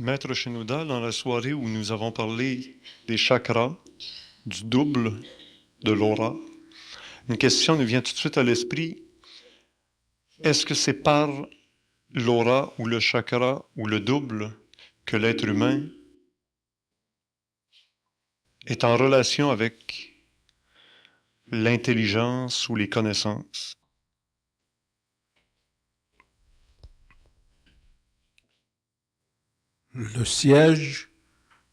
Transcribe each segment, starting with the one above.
Maître Shinoda, dans la soirée où nous avons parlé des chakras, du double, de l'aura, une question nous vient tout de suite à l'esprit. Est-ce que c'est par l'aura ou le chakra ou le double que l'être humain est en relation avec l'intelligence ou les connaissances? Le siège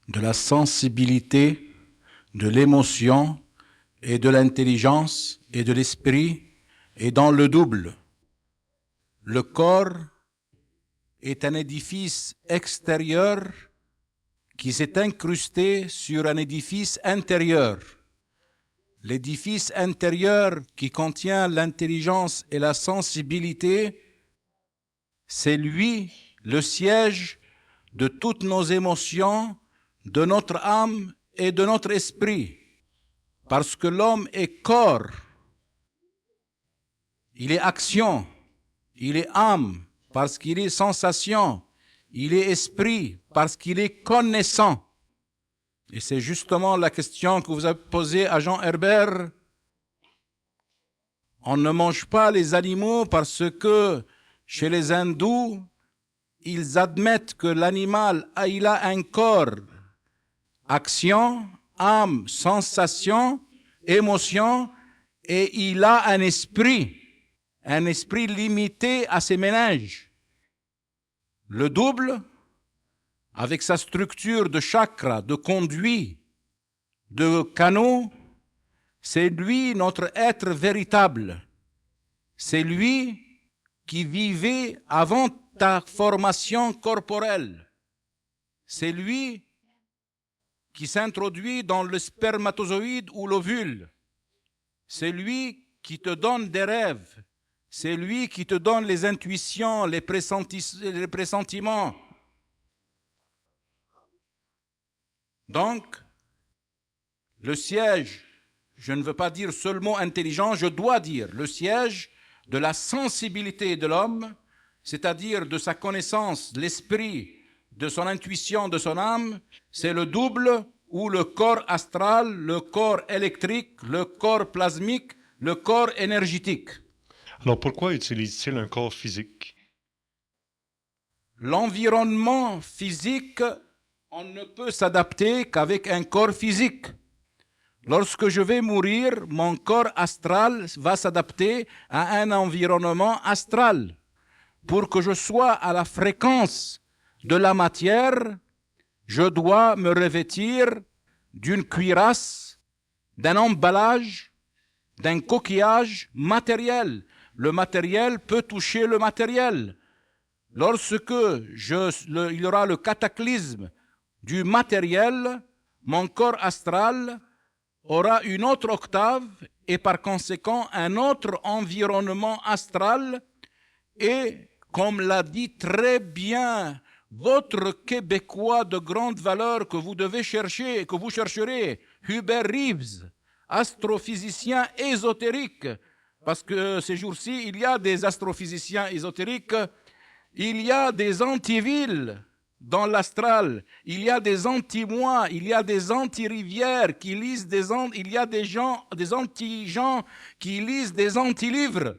de la sensibilité, de l'émotion et de l'intelligence et de l'esprit est dans le double. Le corps est un édifice extérieur qui s'est incrusté sur un édifice intérieur. L'édifice intérieur qui contient l'intelligence et la sensibilité, c'est lui le siège de toutes nos émotions, de notre âme et de notre esprit. Parce que l'homme est corps, il est action, il est âme, parce qu'il est sensation, il est esprit, parce qu'il est connaissant. Et c'est justement la question que vous avez posée à Jean Herbert. On ne mange pas les animaux parce que chez les hindous, ils admettent que l'animal il a un corps, action, âme, sensation, émotion, et il a un esprit limité à ses méninges. Le double, avec sa structure de chakra, de conduit, de canaux, c'est lui notre être véritable. C'est lui qui vivait avant ta formation corporelle. C'est lui qui s'introduit dans le spermatozoïde ou l'ovule. C'est lui qui te donne des rêves. C'est lui qui te donne les intuitions, les pressentiments. Donc, le siège, je ne veux pas dire seulement intelligent, je dois dire le siège de la sensibilité de l'homme, c'est-à-dire de sa connaissance, de l'esprit, de son intuition, de son âme, c'est le double ou le corps astral, le corps électrique, le corps plasmique, le corps énergétique. Alors pourquoi utilise-t-il un corps physique? L'environnement physique, on ne peut s'adapter qu'avec un corps physique. Lorsque je vais mourir, mon corps astral va s'adapter à un environnement astral. Pour que je sois à la fréquence de la matière, je dois me revêtir d'une cuirasse, d'un emballage, d'un coquillage matériel. Le matériel peut toucher le matériel. Lorsque il y aura le cataclysme du matériel, mon corps astral aura une autre octave et par conséquent un autre environnement astral. Et comme l'a dit très bien votre Québécois de grande valeur que vous devez chercher et que vous chercherez, Hubert Reeves, astrophysicien ésotérique, parce que ces jours-ci, il y a des astrophysiciens ésotériques, il y a des antivilles dans l'astral, il y a des anti-moi, il y a des anti-rivières qui lisent il y a des anti-gens qui lisent des anti-livres.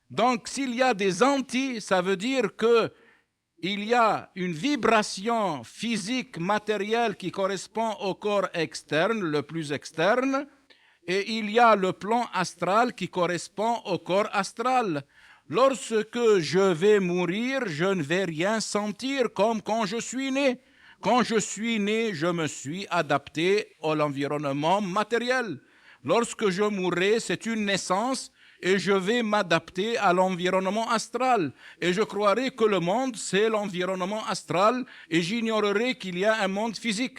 Donc, s'il y a des anti, ça veut dire que il y a une vibration physique, matérielle qui correspond au corps externe, le plus externe, et il y a le plan astral qui correspond au corps astral. Lorsque je vais mourir, je ne vais rien sentir comme quand je suis né. Quand je suis né, je me suis adapté à l'environnement matériel. Lorsque je mourrai, c'est une naissance et je vais m'adapter à l'environnement astral. Et je croirai que le monde, c'est l'environnement astral et j'ignorerai qu'il y a un monde physique.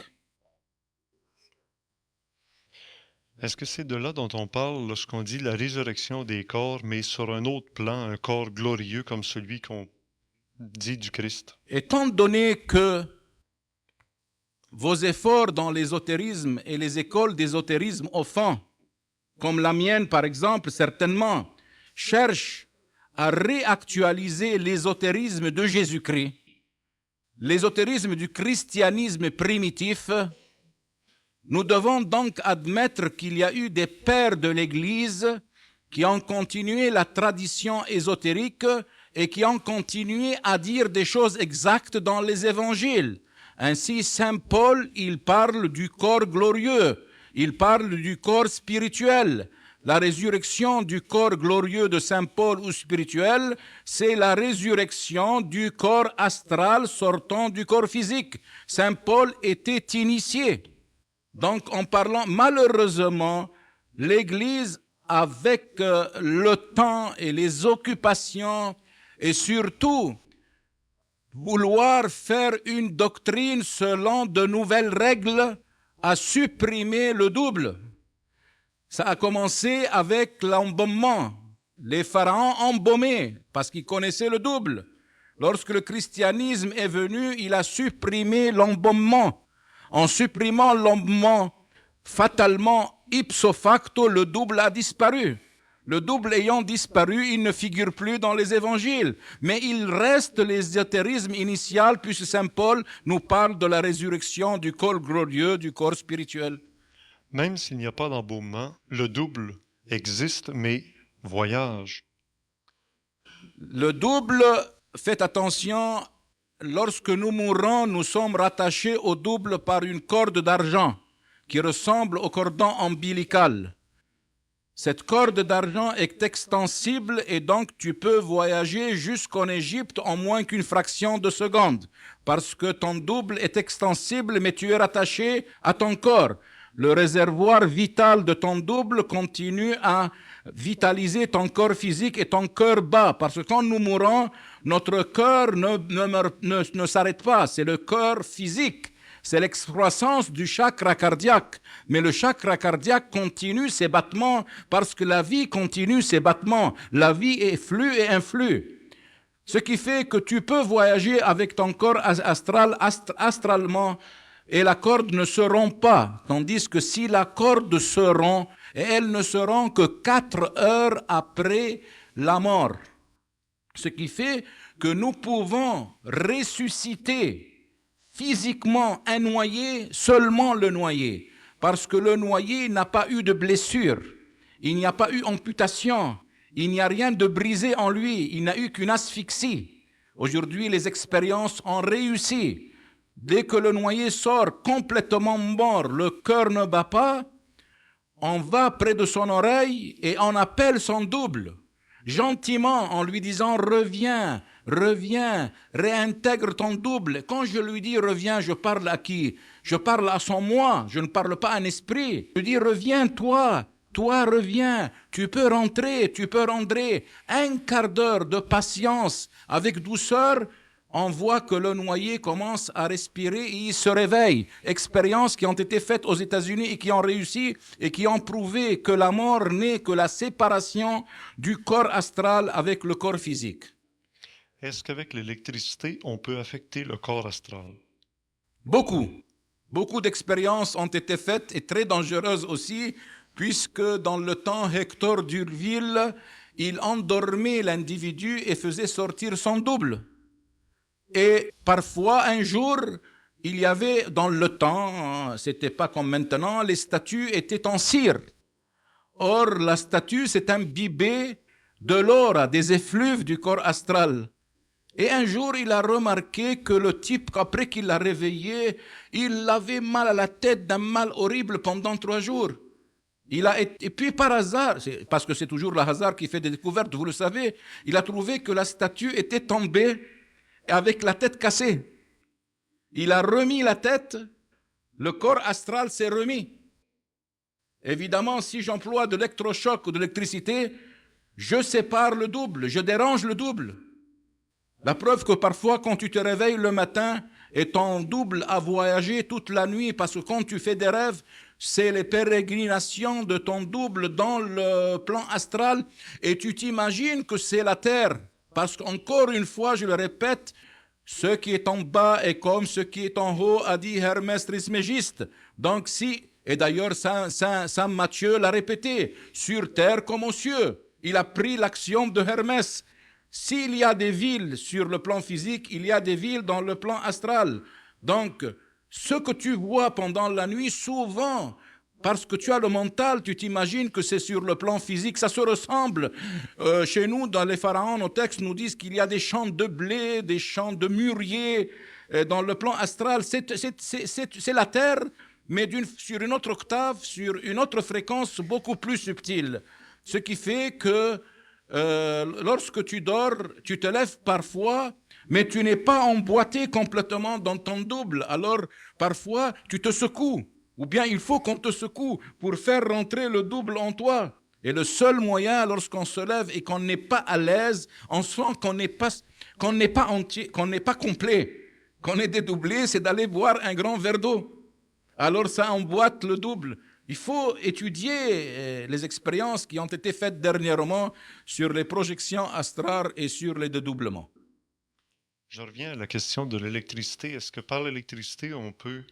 Est-ce que c'est de là dont on parle lorsqu'on dit la résurrection des corps, mais sur un autre plan, un corps glorieux comme celui qu'on dit du Christ? Étant donné que vos efforts dans l'ésotérisme et les écoles d'ésotérisme au fond, comme la mienne par exemple, certainement, cherchent à réactualiser l'ésotérisme de Jésus-Christ, l'ésotérisme du christianisme primitif, nous devons donc admettre qu'il y a eu des pères de l'Église qui ont continué la tradition ésotérique et qui ont continué à dire des choses exactes dans les évangiles. Ainsi, Saint Paul, il parle du corps glorieux, il parle du corps spirituel. La résurrection du corps glorieux de Saint Paul ou spirituel, c'est la résurrection du corps astral sortant du corps physique. Saint Paul était initié. Donc, en parlant, malheureusement, l'Église, avec le temps et les occupations, et surtout vouloir faire une doctrine selon de nouvelles règles, a supprimé le double. Ça a commencé avec l'embaumement. Les pharaons embaumaient parce qu'ils connaissaient le double. Lorsque le christianisme est venu, il a supprimé l'embaumement. En supprimant l'embaumement, fatalement, ipso facto, le double a disparu. Le double ayant disparu, il ne figure plus dans les évangiles. Mais il reste l'ésotérisme initial, puisque Saint Paul nous parle de la résurrection du corps glorieux, du corps spirituel. Même s'il n'y a pas d'embaumement, le double existe, mais voyage. Le double, faites attention, lorsque nous mourons, nous sommes rattachés au double par une corde d'argent qui ressemble au cordon ombilical. Cette corde d'argent est extensible et donc tu peux voyager jusqu'en Égypte en moins qu'une fraction de seconde parce que ton double est extensible mais tu es rattaché à ton corps. Le réservoir vital de ton double continue à vitaliser ton corps physique et ton cœur bat parce que quand nous mourons, notre cœur ne s'arrête pas, c'est le cœur physique. C'est l'excroissance du chakra cardiaque. Mais le chakra cardiaque continue ses battements parce que la vie continue ses battements. La vie est flux et influx. Ce qui fait que tu peux voyager avec ton corps astral, astralement, et la corde ne se rompt pas. Tandis que si la corde se rompt, et elle ne se rompt que 4 heures après la mort. Ce qui fait que nous pouvons ressusciter physiquement un noyé, seulement le noyé, parce que le noyé n'a pas eu de blessure, il n'y a pas eu amputation, il n'y a rien de brisé en lui, il n'a eu qu'une asphyxie. Aujourd'hui, les expériences ont réussi. Dès que le noyé sort complètement mort, le cœur ne bat pas, on va près de son oreille et on appelle son double, gentiment en lui disant « Reviens ». Reviens, réintègre ton double. Quand je lui dis reviens, je parle à qui? Je parle à son moi, je ne parle pas à un esprit. Je dis reviens toi reviens, tu peux rentrer. Un quart d'heure de patience avec douceur, on voit que le noyé commence à respirer et il se réveille. Expériences qui ont été faites aux États-Unis et qui ont réussi et qui ont prouvé que la mort n'est que la séparation du corps astral avec le corps physique. Est-ce qu'avec l'électricité, on peut affecter le corps astral? Beaucoup d'expériences ont été faites et très dangereuses aussi, puisque dans le temps, Hector d'Urville, il endormait l'individu et faisait sortir son double. Et parfois, un jour, il y avait dans le temps, c'était pas comme maintenant, les statues étaient en cire. Or, la statue s'est imbibée de l'aura, des effluves du corps astral. Et un jour, il a remarqué que le type, après qu'il l'a réveillé, il avait mal à la tête, d'un mal horrible pendant 3 jours. Et puis par hasard, parce que c'est toujours le hasard qui fait des découvertes, vous le savez, il a trouvé que la statue était tombée avec la tête cassée. Il a remis la tête, le corps astral s'est remis. Évidemment, si j'emploie de l'électrochoc ou de l'électricité, je sépare le double, je dérange le double. La preuve que parfois, quand tu te réveilles le matin et ton double a voyagé toute la nuit, parce que quand tu fais des rêves, c'est les pérégrinations de ton double dans le plan astral et tu t'imagines que c'est la terre. Parce qu'encore une fois, je le répète, ce qui est en bas est comme ce qui est en haut, a dit Hermès Trismégiste. Donc et d'ailleurs Saint Matthieu l'a répété, sur terre comme aux cieux. Il a pris l'axiome de Hermès. S'il y a des villes sur le plan physique, il y a des villes dans le plan astral. Donc, ce que tu vois pendant la nuit, souvent, parce que tu as le mental, tu t'imagines que c'est sur le plan physique, ça se ressemble. Chez nous, dans les pharaons, nos textes nous disent qu'il y a des champs de blé, des champs de mûrier. Dans le plan astral, c'est la terre, mais sur une autre octave, sur une autre fréquence beaucoup plus subtile. Ce qui fait que lorsque tu dors, tu te lèves parfois, mais tu n'es pas emboîté complètement dans ton double. Alors, parfois, tu te secoues. Ou bien il faut qu'on te secoue pour faire rentrer le double en toi. Et le seul moyen, lorsqu'on se lève et qu'on n'est pas à l'aise, on sent qu'on n'est pas entier, qu'on n'est pas complet, qu'on est dédoublé, c'est d'aller boire un grand verre d'eau. Alors ça emboîte le double. Il faut étudier les expériences qui ont été faites dernièrement sur les projections astrales et sur les dédoublements. Je reviens à la question de l'électricité. Est-ce que par l'électricité, on peut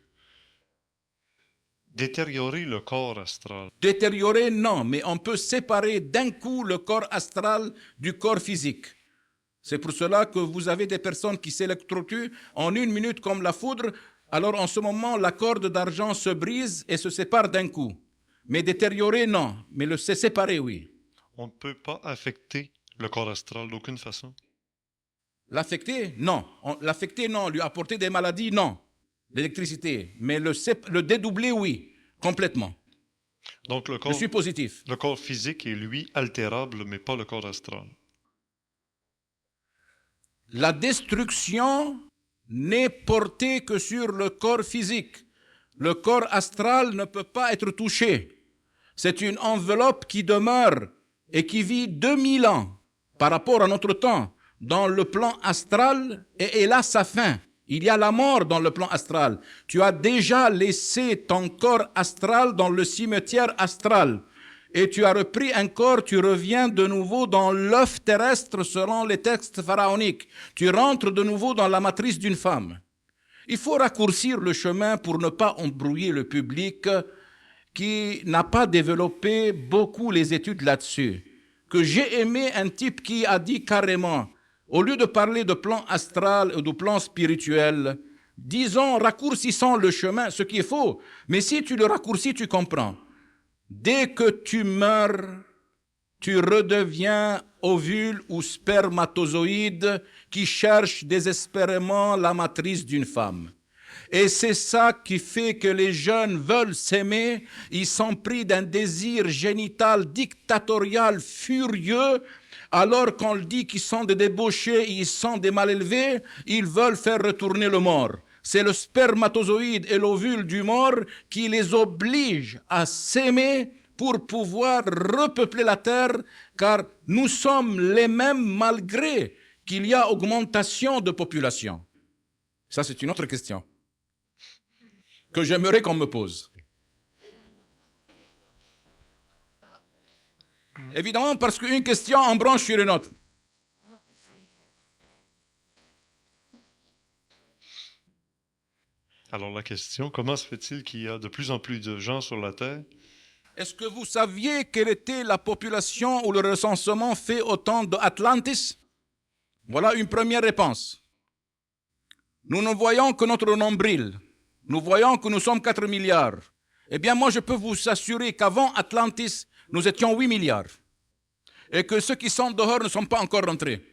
détériorer le corps astral? Détériorer, non, mais on peut séparer d'un coup le corps astral du corps physique. C'est pour cela que vous avez des personnes qui s'électrocutent en 1 minute comme la foudre. Alors en ce moment, la corde d'argent se brise et se sépare d'un coup. Mais détériorer, non. Mais le séparer, oui. On ne peut pas affecter le corps astral d'aucune façon? L'affecter, non. L'affecter, non. Lui apporter des maladies, non. L'électricité. Mais le dédoubler, oui. Complètement. Donc Je suis positif. Le corps physique est, lui, altérable, mais pas le corps astral. La destruction n'est portée que sur le corps physique. Le corps astral ne peut pas être touché. C'est une enveloppe qui demeure et qui vit 2000 ans par rapport à notre temps dans le plan astral et elle a sa fin. Il y a la mort dans le plan astral. Tu as déjà laissé ton corps astral dans le cimetière astral. Et tu as repris un corps, tu reviens de nouveau dans l'œuf terrestre selon les textes pharaoniques. Tu rentres de nouveau dans la matrice d'une femme. Il faut raccourcir le chemin pour ne pas embrouiller le public qui n'a pas développé beaucoup les études là-dessus. Que j'ai aimé un type qui a dit carrément, au lieu de parler de plan astral ou de plan spirituel, disons, raccourcissons le chemin, ce qui est faux. Mais si tu le raccourcis, tu comprends. Dès que tu meurs, tu redeviens ovule ou spermatozoïde qui cherche désespérément la matrice d'une femme. Et c'est ça qui fait que les jeunes veulent s'aimer, ils sont pris d'un désir génital dictatorial furieux, alors qu'on le dit qu'ils sont des débauchés, ils sont des mal élevés, ils veulent faire retourner le mort. C'est le spermatozoïde et l'ovule du mort qui les obligent à s'aimer pour pouvoir repeupler la terre, car nous sommes les mêmes malgré qu'il y a augmentation de population. Ça, c'est une autre question que j'aimerais qu'on me pose. Évidemment, parce qu'une question en branche sur une autre. Alors la question, comment se fait-il qu'il y a de plus en plus de gens sur la Terre? Est-ce que vous saviez quelle était la population ou le recensement fait au temps d'Atlantis? Voilà une première réponse. Nous ne voyons que notre nombril. Nous voyons que nous sommes 4 milliards. Eh bien, moi, je peux vous assurer qu'avant Atlantis, nous étions 8 milliards. Et que ceux qui sont dehors ne sont pas encore rentrés.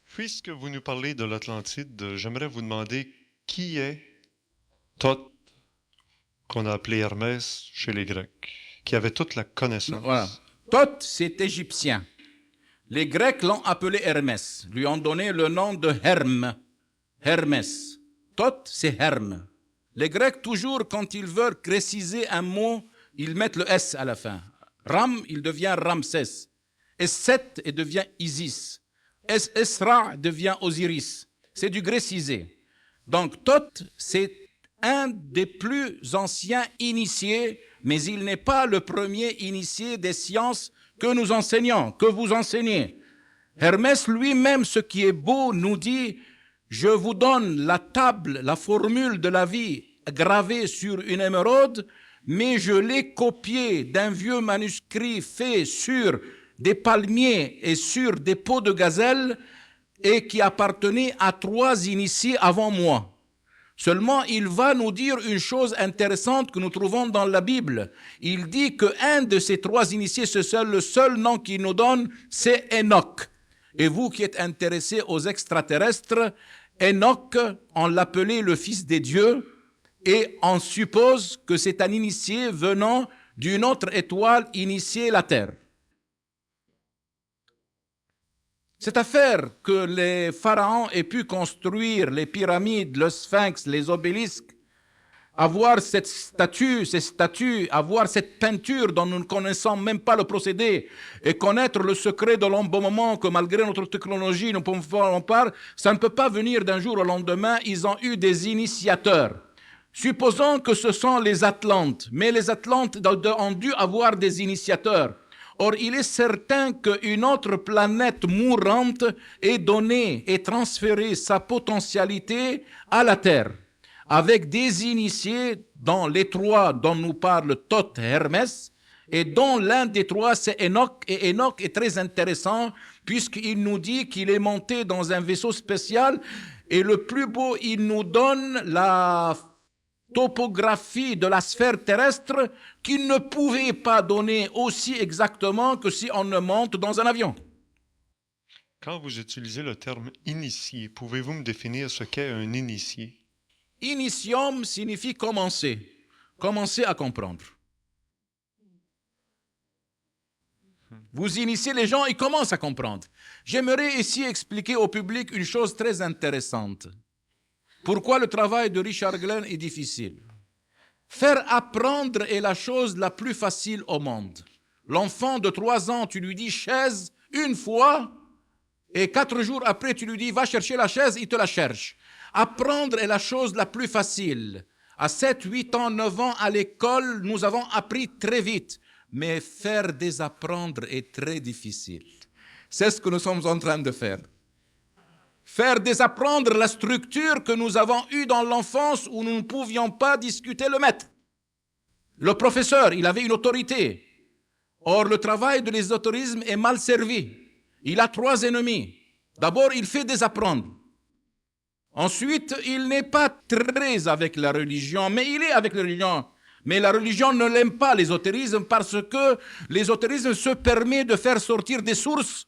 Puisque vous nous parlez de l'Atlantide, j'aimerais vous demander qui est Thoth, qu'on a appelé Hermès chez les Grecs, qui avait toute la connaissance. Voilà. Thoth, c'est égyptien. Les Grecs l'ont appelé Hermès, lui ont donné le nom de Herme. Hermès. Thoth, c'est Herme. Les Grecs, toujours, quand ils veulent préciser un mot, ils mettent le S à la fin. Ram, il devient Ramsès. Esset, il devient Isis. Esra devient Osiris. C'est du grécisé. Donc, Thoth, c'est un des plus anciens initiés, mais il n'est pas le premier initié des sciences que nous enseignons, que vous enseignez. Hermès lui-même, ce qui est beau, nous dit, je vous donne la table, la formule de la vie gravée sur une émeraude, mais je l'ai copié d'un vieux manuscrit fait sur des palmiers et sur des peaux de gazelle et qui appartenait à 3 initiés avant moi. Seulement, il va nous dire une chose intéressante que nous trouvons dans la Bible. Il dit qu'un de ces 3 initiés, le seul nom qu'il nous donne, c'est Enoch. Et vous qui êtes intéressés aux extraterrestres, Enoch, on l'appelait le fils des dieux, et on suppose que c'est un initié venant d'une autre étoile initiée la Terre. Cette affaire que les pharaons aient pu construire les pyramides, le sphinx, les obélisques, avoir cette statue, ces statues, avoir cette peinture dont nous ne connaissons même pas le procédé et connaître le secret de l'embaumement que malgré notre technologie nous pouvons pas, ça ne peut pas venir d'un jour au lendemain. Ils ont eu des initiateurs. Supposons que ce sont les Atlantes, mais les Atlantes ont dû avoir des initiateurs. Or, il est certain qu'une autre planète mourante ait donné et transféré sa potentialité à la Terre, avec des initiés dont les 3 dont nous parle Thoth et Hermès, et dont l'un des 3 c'est Enoch. Et Enoch est très intéressant puisqu'il nous dit qu'il est monté dans un vaisseau spécial, et le plus beau, il nous donne la topographie de la sphère terrestre qu'il ne pouvait pas donner aussi exactement que si on ne monte dans un avion. Quand vous utilisez le terme initié, pouvez-vous me définir ce qu'est un initié? Initium signifie commencer, commencer à comprendre. Vous initiez les gens, ils commencent à comprendre. J'aimerais ici expliquer au public une chose très intéressante. Pourquoi le travail de Richard Glenn est difficile? Faire apprendre est la chose la plus facile au monde. L'enfant de 3 ans, tu lui dis chaise une fois, et 4 jours après, tu lui dis va chercher la chaise, il te la cherche. Apprendre est la chose la plus facile. À 7, 8 ans, 9 ans, à l'école, nous avons appris très vite. Mais faire désapprendre est très difficile. C'est ce que nous sommes en train de faire. Faire désapprendre la structure que nous avons eue dans l'enfance où nous ne pouvions pas discuter le maître. Le professeur, il avait une autorité. Or, le travail de l'ésotérisme est mal servi. Il a 3 ennemis. D'abord, il fait désapprendre. Ensuite, il n'est pas très avec la religion, mais il est avec la religion. Mais la religion ne l'aime pas, l'ésotérisme, parce que l'ésotérisme se permet de faire sortir des sources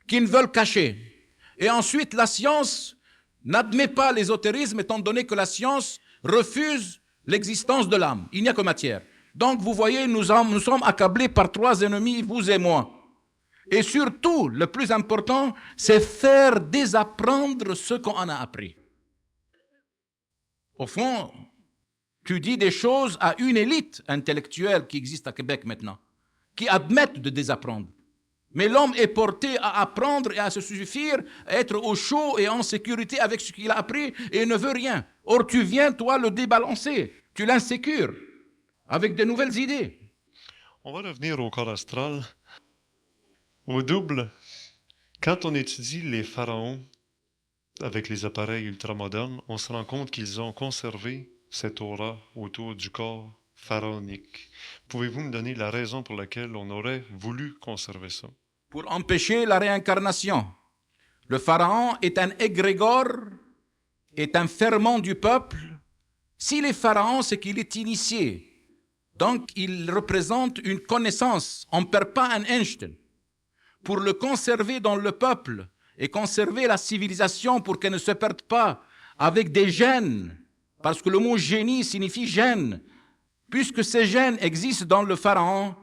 qu'ils veulent cacher. Et ensuite, la science n'admet pas l'ésotérisme, étant donné que la science refuse l'existence de l'âme. Il n'y a que matière. Donc, vous voyez, nous sommes accablés par 3 ennemis, vous et moi. Et surtout, le plus important, c'est faire désapprendre ce qu'on en a appris. Au fond, tu dis des choses à une élite intellectuelle qui existe à Québec maintenant, qui admettent de désapprendre. Mais l'homme est porté à apprendre et à se suffire, à être au chaud et en sécurité avec ce qu'il a appris et ne veut rien. Or, tu viens, toi, le débalancer. Tu l'insécures avec de nouvelles idées. On va revenir au corps astral. Au double, quand on étudie les pharaons avec les appareils ultramodernes, on se rend compte qu'ils ont conservé cette aura autour du corps pharaonique. Pouvez-vous me donner la raison pour laquelle on aurait voulu conserver ça? Pour empêcher la réincarnation. Le pharaon est un égrégore, est un ferment du peuple. S'il est pharaon, c'est qu'il est initié. Donc, il représente une connaissance. On ne perd pas un Einstein. Pour le conserver dans le peuple et conserver la civilisation pour qu'elle ne se perde pas avec des gènes, parce que le mot génie signifie gène. Puisque ces gènes existent dans le pharaon,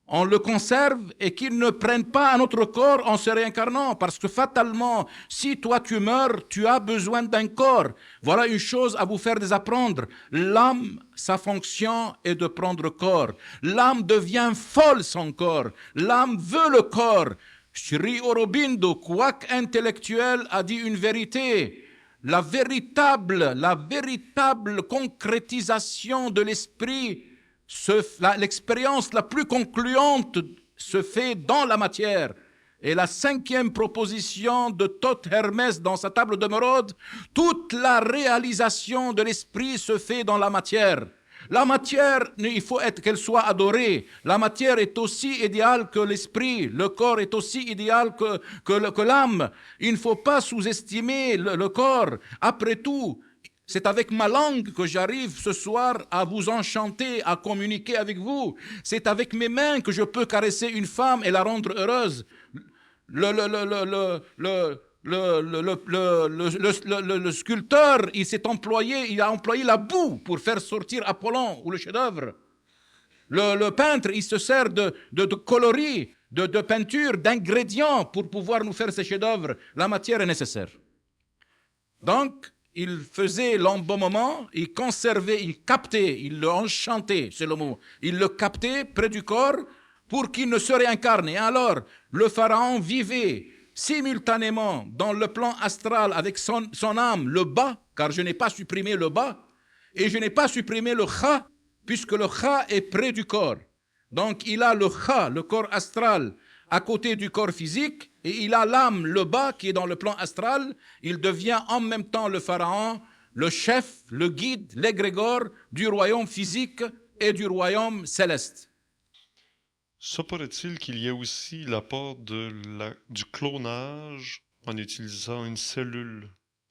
on le conserve et qu'ils ne prennent pas un autre corps en se réincarnant. Parce que fatalement, si toi tu meurs, tu as besoin d'un corps. Voilà une chose à vous faire désapprendre. L'âme, sa fonction est de prendre corps. L'âme devient folle sans corps. L'âme veut le corps. Sri Aurobindo, quoique intellectuel, a dit une vérité. La véritable concrétisation de l'esprit, l'expérience la plus concluante se fait dans la matière. Et la 5e proposition de Thoth Hermès dans sa table d'émeraude, toute la réalisation de l'esprit se fait dans la matière. La matière, il faut qu'elle soit adorée. La matière est aussi idéale que l'esprit. Le corps est aussi idéal que l'âme. Il ne faut pas sous-estimer le corps. Après tout, c'est avec ma langue que j'arrive ce soir à vous enchanter, à communiquer avec vous. C'est avec mes mains que je peux caresser une femme et la rendre heureuse. Le sculpteur, il a employé la boue pour faire sortir Apollon ou le chef-d'œuvre. Le peintre, il se sert de coloris, de peinture, d'ingrédients pour pouvoir nous faire ces chefs-d'œuvre. La matière est nécessaire. Donc, il faisait l'embaumement, il conservait, il captait, il le enchantait, c'est le mot. Il le captait près du corps pour qu'il ne se réincarne. Et alors, le pharaon vivait simultanément dans le plan astral avec son âme, le bas, car je n'ai pas supprimé le bas, et je n'ai pas supprimé le kha, puisque le kha est près du corps. Donc, il a le kha, le corps astral, à côté du corps physique, et il a l'âme, le bas, qui est dans le plan astral. Il devient en même temps le pharaon, le chef, le guide, l'égrégore du royaume physique et du royaume céleste. Ça pourrait-il qu'il y ait aussi l'apport du clonage en utilisant une cellule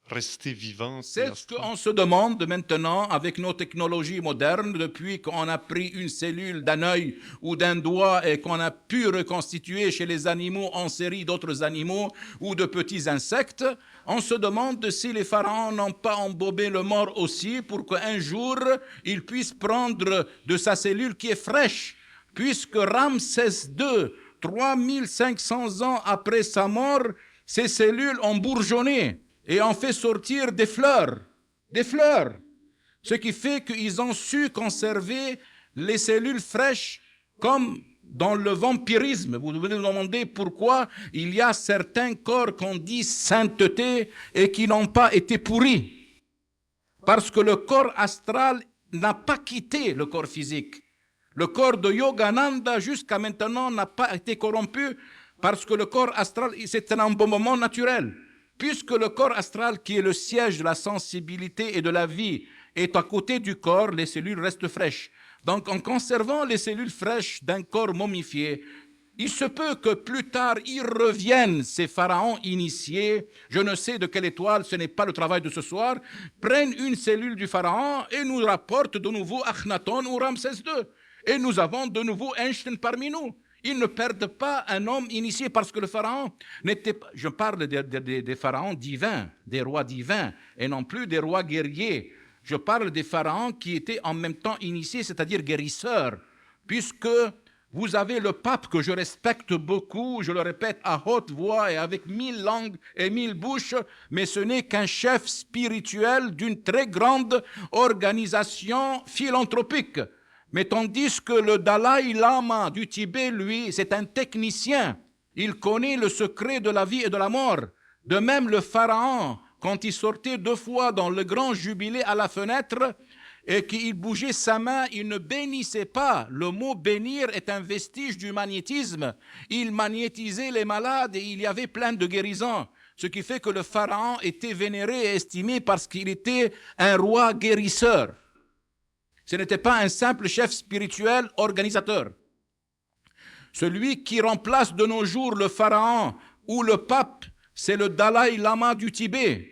restée vivante? C'est ce qu'on se demande maintenant avec nos technologies modernes, depuis qu'on a pris une cellule d'un œil ou d'un doigt et qu'on a pu reconstituer chez les animaux en série d'autres animaux ou de petits insectes. On se demande si les pharaons n'ont pas embobé le mort aussi pour qu'un jour, il puisse prendre de sa cellule qui est fraîche, puisque Ramsès II, 3500 ans après sa mort, ses cellules ont bourgeonné et ont fait sortir des fleurs. Ce qui fait qu'ils ont su conserver les cellules fraîches comme dans le vampirisme. Vous devez vous demander pourquoi il y a certains corps qu'on dit sainteté et qui n'ont pas été pourris. Parce que le corps astral n'a pas quitté le corps physique. Le corps de Yogananda jusqu'à maintenant n'a pas été corrompu parce que le corps astral, c'est un embaumement naturel. Puisque le corps astral, qui est le siège de la sensibilité et de la vie, est à côté du corps, les cellules restent fraîches. Donc, en conservant les cellules fraîches d'un corps momifié, il se peut que plus tard, ils reviennent, ces pharaons initiés, je ne sais de quelle étoile, ce n'est pas le travail de ce soir, prennent une cellule du pharaon et nous rapportent de nouveau Akhenaton ou Ramsès II. Et nous avons de nouveau Einstein parmi nous. Ils ne perdent pas un homme initié parce que le pharaon n'était pas... Je parle des pharaons divins, des rois divins, et non plus des rois guerriers. Je parle des pharaons qui étaient en même temps initiés, c'est-à-dire guérisseurs, puisque vous avez le pape que je respecte beaucoup, je le répète à haute voix et avec 1000 langues et 1000 bouches, mais ce n'est qu'un chef spirituel d'une très grande organisation philanthropique. Mais tandis que le Dalai Lama du Tibet, lui, c'est un technicien. Il connaît le secret de la vie et de la mort. De même, le pharaon, quand il sortait 2 fois dans le grand jubilé à la fenêtre et qu'il bougeait sa main, il ne bénissait pas. Le mot bénir est un vestige du magnétisme. Il magnétisait les malades et il y avait plein de guérisons. Ce qui fait que le pharaon était vénéré et estimé parce qu'il était un roi guérisseur. Ce n'était pas un simple chef spirituel organisateur. Celui qui remplace de nos jours le pharaon ou le pape, c'est le Dalai Lama du Tibet.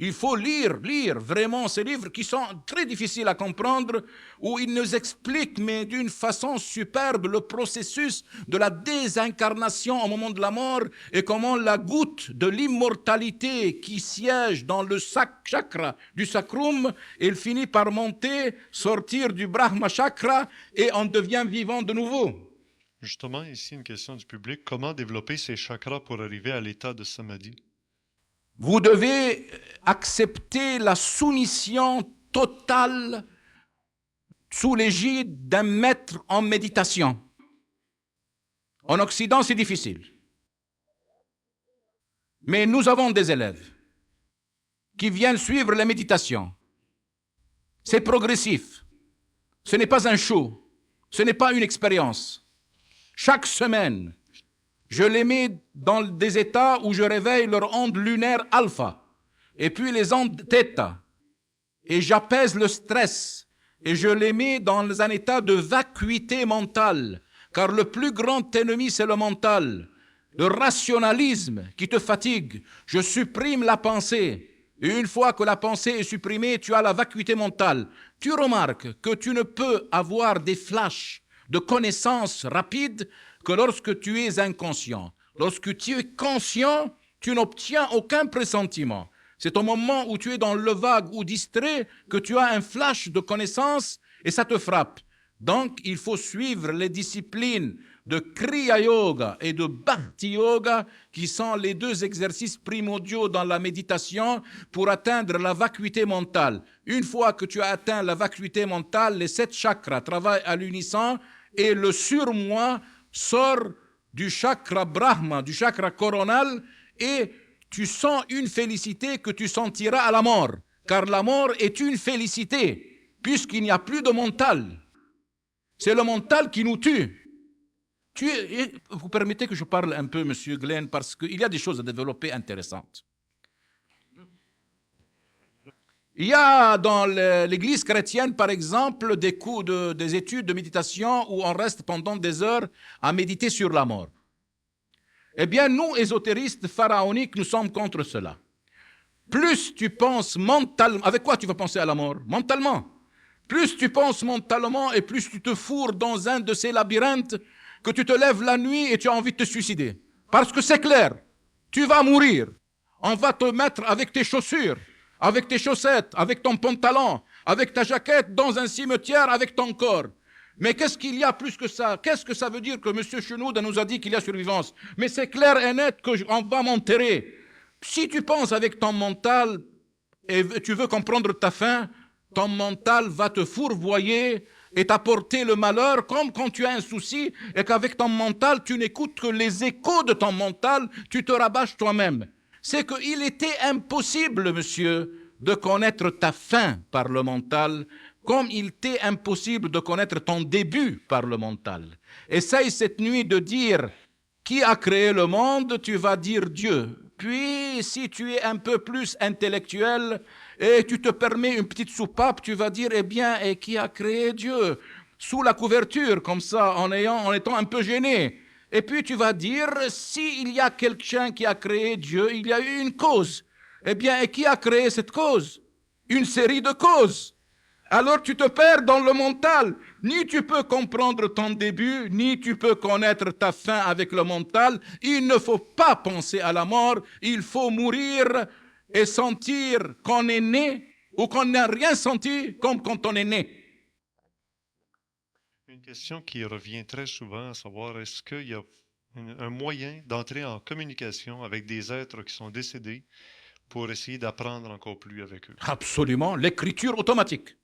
Il faut lire vraiment ces livres qui sont très difficiles à comprendre, où il nous explique, mais d'une façon superbe, le processus de la désincarnation au moment de la mort et comment la goutte de l'immortalité qui siège dans le chakra du sacrum, elle finit par monter, sortir du Brahma chakra et on devient vivant de nouveau. Justement, ici, une question du public. Comment développer ces chakras pour arriver à l'état de samadhi? Vous devez accepter la soumission totale sous l'égide d'un maître en méditation. En Occident, c'est difficile. Mais nous avons des élèves qui viennent suivre la méditation. C'est progressif. Ce n'est pas un show. Ce n'est pas une expérience. Chaque semaine, je les mets dans des états où je réveille leur onde lunaire alpha et puis les ondes θ. Et j'apaise le stress et je les mets dans un état de vacuité mentale, car le plus grand ennemi, c'est le mental, le rationalisme qui te fatigue. Je supprime la pensée. Et une fois que la pensée est supprimée, tu as la vacuité mentale. Tu remarques que tu ne peux avoir des flashs de connaissances rapides que lorsque tu es inconscient. Lorsque tu es conscient, tu n'obtiens aucun pressentiment. C'est au moment où tu es dans le vague ou distrait que tu as un flash de connaissances et ça te frappe. Donc, il faut suivre les disciplines de Kriya Yoga et de Bhakti Yoga, qui sont les deux exercices primordiaux dans la méditation pour atteindre la vacuité mentale. Une fois que tu as atteint la vacuité mentale, les 7 chakras travaillent à l'unisson et le surmoi sort du chakra Brahma, du chakra coronal, et tu sens une félicité que tu sentiras à la mort, car la mort est une félicité, puisqu'il n'y a plus de mental. C'est le mental qui nous tue. Vous permettez que je parle un peu, Monsieur Glenn, parce qu'il y a des choses à développer intéressantes. Il y a dans l'Église chrétienne, par exemple, des études de méditation où on reste pendant des heures à méditer sur la mort. Eh bien, nous, ésotéristes pharaoniques, nous sommes contre cela. Plus tu penses mentalement, avec quoi tu vas penser à la mort? Mentalement. Plus tu penses mentalement et plus tu te fourres dans un de ces labyrinthes que tu te lèves la nuit et tu as envie de te suicider. Parce que c'est clair, tu vas mourir. On va te mettre avec tes chaussures, avec tes chaussettes, avec ton pantalon, avec ta jaquette dans un cimetière avec ton corps. Mais qu'est-ce qu'il y a plus que ça? Qu'est-ce que ça veut dire que M. Chenouda nous a dit qu'il y a survivance? Mais c'est clair et net qu'on va m'enterrer. Si tu penses avec ton mental et tu veux comprendre ta fin, ton mental va te fourvoyer et t'apporter le malheur, comme quand tu as un souci et qu'avec ton mental, tu n'écoutes que les échos de ton mental, tu te rabâches toi-même. C'est qu'il était impossible, monsieur, de connaître ta fin par le mental, comme il était impossible de connaître ton début par le mental. Essaye cette nuit de dire qui a créé le monde, tu vas dire Dieu. Puis, si tu es un peu plus intellectuel et tu te permets une petite soupape, tu vas dire, eh bien, et qui a créé Dieu? Sous la couverture, comme ça, en étant un peu gêné. Et puis tu vas dire, s'il y a quelqu'un qui a créé Dieu, il y a eu une cause. Eh bien, et qui a créé cette cause? Une série de causes. Alors tu te perds dans le mental. Ni tu peux comprendre ton début, ni tu peux connaître ta fin avec le mental. Il ne faut pas penser à la mort. Il faut mourir et sentir qu'on est né ou qu'on n'a rien senti comme quand on est né. Une question qui revient très souvent, à savoir est-ce qu'il y a un moyen d'entrer en communication avec des êtres qui sont décédés pour essayer d'apprendre encore plus avec eux? Absolument, l'écriture automatique.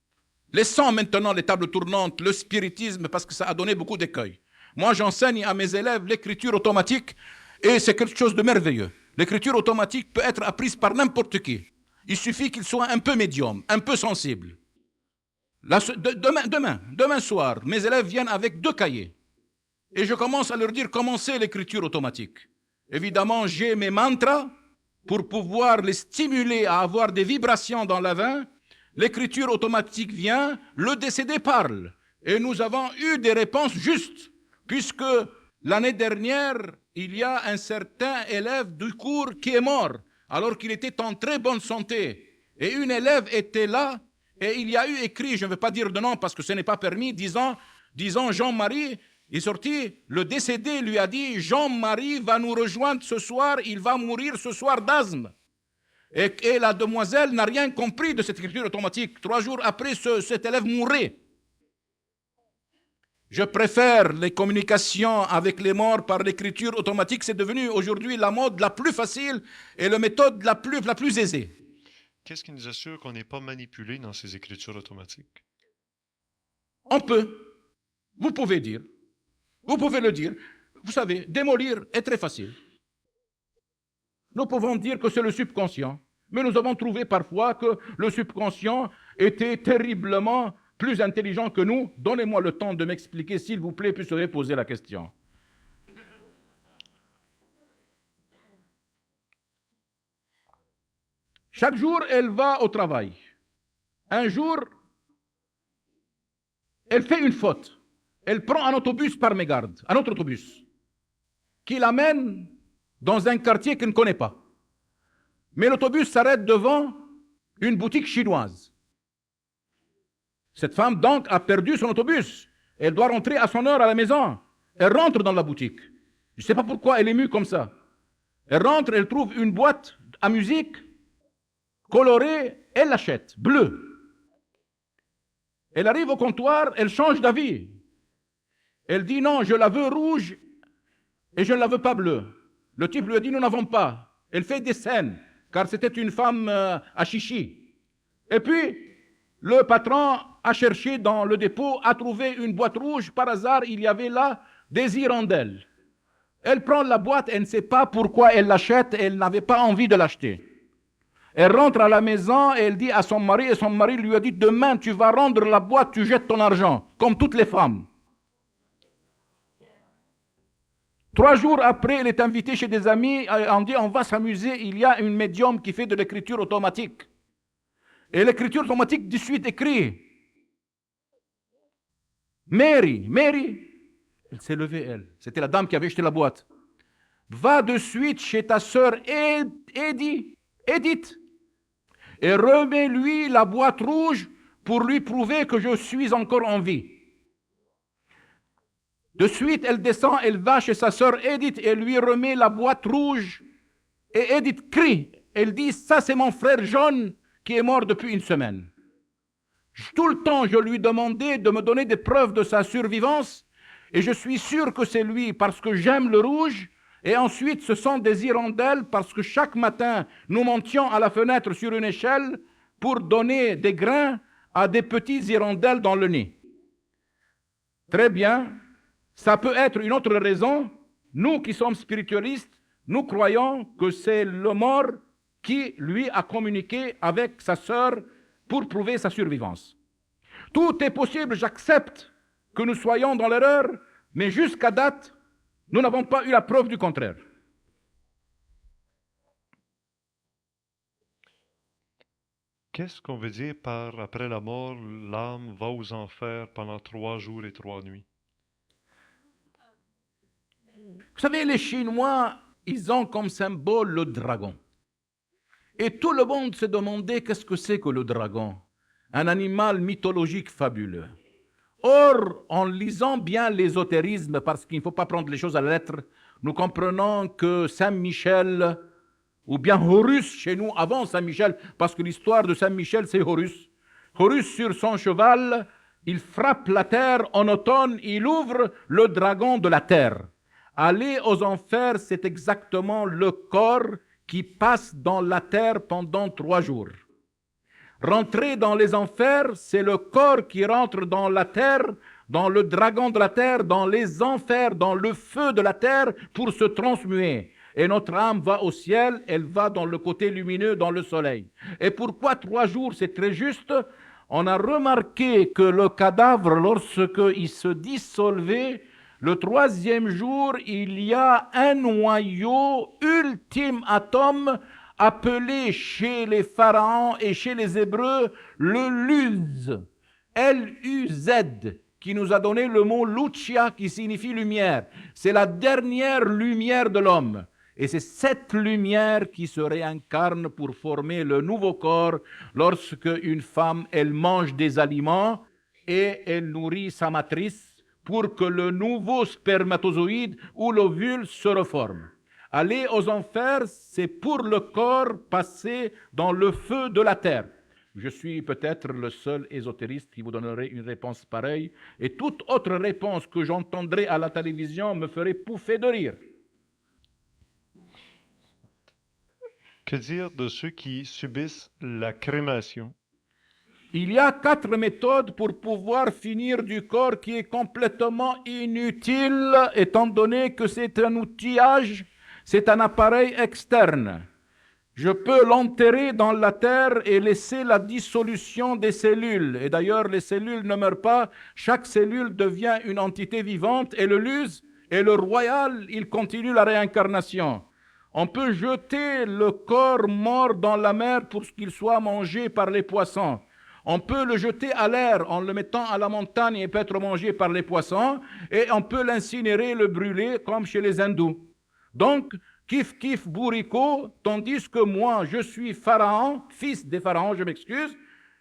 Laissons maintenant les tables tournantes, le spiritisme, parce que ça a donné beaucoup d'écueils. Moi, j'enseigne à mes élèves l'écriture automatique et c'est quelque chose de merveilleux. L'écriture automatique peut être apprise par n'importe qui. Il suffit qu'il soit un peu médium, un peu sensible. Demain soir, mes élèves viennent avec 2 cahiers. Et je commence à leur dire comment c'est l'écriture automatique. Évidemment, j'ai mes mantras pour pouvoir les stimuler à avoir des vibrations dans la veine. L'écriture automatique vient, le décédé parle. Et nous avons eu des réponses justes, puisque l'année dernière, il y a un certain élève du cours qui est mort, alors qu'il était en très bonne santé. Et une élève était là, et il y a eu écrit, je ne vais pas dire de nom parce que ce n'est pas permis, disant Jean-Marie est sorti, le décédé lui a dit, Jean-Marie va nous rejoindre ce soir, il va mourir ce soir d'asthme. Et la demoiselle n'a rien compris de cette écriture automatique. 3 jours après, cet élève mourait. Je préfère les communications avec les morts par l'écriture automatique. C'est devenu aujourd'hui la mode la plus facile et la méthode la plus aisée. Qu'est-ce qui nous assure qu'on n'est pas manipulé dans ces écritures automatiques? On peut. Vous pouvez dire. Vous pouvez le dire. Vous savez, démolir est très facile. Nous pouvons dire que c'est le subconscient. Mais nous avons trouvé parfois que le subconscient était terriblement plus intelligent que nous. Donnez-moi le temps de m'expliquer, s'il vous plaît, puis je vais poser la question. Chaque jour, elle va au travail. Un jour, elle fait une faute. Elle prend un autobus par mégarde, un autre autobus, qui l'amène dans un quartier qu'elle ne connaît pas. Mais l'autobus s'arrête devant une boutique chinoise. Cette femme, donc, a perdu son autobus. Elle doit rentrer à son heure à la maison. Elle rentre dans la boutique. Je ne sais pas pourquoi elle est émue comme ça. Elle rentre, elle trouve une boîte à musique colorée, elle l'achète, bleue. Elle arrive au comptoir, elle change d'avis. Elle dit non, je la veux rouge et je ne la veux pas bleue. Le type lui a dit nous n'avons pas. Elle fait des scènes, car c'était une femme à chichi. Et puis, le patron a cherché dans le dépôt, a trouvé une boîte rouge. Par hasard, il y avait là des hirondelles. Elle prend la boîte, elle ne sait pas pourquoi elle l'achète, elle n'avait pas envie de l'acheter. Elle rentre à la maison et elle dit à son mari, et son mari lui a dit, demain tu vas rendre la boîte, tu jettes ton argent, comme toutes les femmes. 3 jours après, elle est invitée chez des amis, on dit, on va s'amuser, il y a une médium qui fait de l'écriture automatique. Et l'écriture automatique de suite écrit, Mary, elle s'est levée, elle. C'était la dame qui avait jeté la boîte. Va de suite chez ta sœur Edith, et remets-lui la boîte rouge pour lui prouver que je suis encore en vie. De suite, elle descend, elle va chez sa sœur Edith et lui remet la boîte rouge. Et Edith crie. Elle dit, ça c'est mon frère John qui est mort depuis 1 semaine. Tout le temps, je lui demandais de me donner des preuves de sa survivance. Et je suis sûr que c'est lui parce que j'aime le rouge. Et ensuite, ce sont des hirondelles parce que chaque matin, nous montions à la fenêtre sur une échelle pour donner des grains à des petits hirondelles dans le nez. Très bien. Ça peut être une autre raison. Nous qui sommes spiritualistes, nous croyons que c'est le mort qui, lui, a communiqué avec sa sœur pour prouver sa survivance. Tout est possible, j'accepte que nous soyons dans l'erreur, mais jusqu'à date, nous n'avons pas eu la preuve du contraire. Qu'est-ce qu'on veut dire par après la mort, l'âme va aux enfers pendant 3 jours et 3 nuits? Vous savez, les Chinois, ils ont comme symbole le dragon. Et tout le monde se demandait qu'est-ce que c'est que le dragon? Un animal mythologique fabuleux. Or, en lisant bien l'ésotérisme, parce qu'il ne faut pas prendre les choses à la lettre, nous comprenons que Saint Michel, ou bien Horus chez nous, avant Saint Michel, parce que l'histoire de Saint Michel, c'est Horus. Horus sur son cheval, il frappe la terre en automne, il ouvre le dragon de la terre. Aller aux enfers, c'est exactement le corps qui passe dans la terre pendant 3 jours. Rentrer dans les enfers, c'est le corps qui rentre dans la terre, dans le dragon de la terre, dans les enfers, dans le feu de la terre pour se transmuer. Et notre âme va au ciel, elle va dans le côté lumineux, dans le soleil. Et pourquoi 3 jours, c'est très juste. On a remarqué que le cadavre, lorsqu'il se dissolvait, le 3e jour, il y a un noyau, ultime atome, appelé chez les pharaons et chez les Hébreux le Luz, L-U-Z, qui nous a donné le mot Lucia, qui signifie lumière. C'est la dernière lumière de l'homme. Et c'est cette lumière qui se réincarne pour former le nouveau corps lorsque une femme, elle mange des aliments et elle nourrit sa matrice pour que le nouveau spermatozoïde ou l'ovule se reforme. Aller aux enfers, c'est pour le corps passé dans le feu de la terre. Je suis peut-être le seul ésotériste qui vous donnerait une réponse pareille, et toute autre réponse que j'entendrai à la télévision me ferait pouffer de rire. Que dire de ceux qui subissent la crémation? Il y a 4 méthodes pour pouvoir finir du corps qui est complètement inutile, étant donné que c'est un outillage, c'est un appareil externe. Je peux l'enterrer dans la terre et laisser la dissolution des cellules. Et d'ailleurs, les cellules ne meurent pas. Chaque cellule devient une entité vivante. Et le Luz et le royal, il continue la réincarnation. On peut jeter le corps mort dans la mer pour qu'il soit mangé par les poissons. On peut le jeter à l'air en le mettant à la montagne et peut être mangé par les poissons, et on peut l'incinérer, le brûler comme chez les hindous. Donc, kif kif bourrico, tandis que moi, je suis pharaon, fils des pharaons, je m'excuse,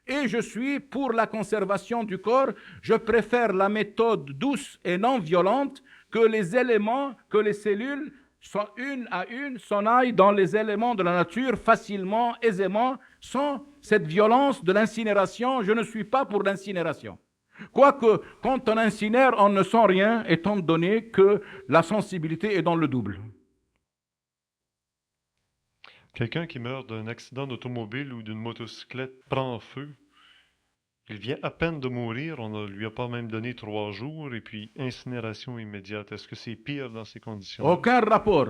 et je suis pour la conservation du corps. Je préfère la méthode douce et non violente, que les éléments, que les cellules, sont une à une, s'en aillent dans les éléments de la nature facilement, aisément, sans cette violence de l'incinération. Je ne suis pas pour l'incinération. Quoique, quand on incinère, on ne sent rien, étant donné que la sensibilité est dans le double. Quelqu'un qui meurt d'un accident d'automobile ou d'une motocyclette prend feu. Il vient à peine de mourir, on ne lui a pas même donné 3 jours, et puis incinération immédiate. Est-ce que c'est pire dans ces conditions? Aucun rapport.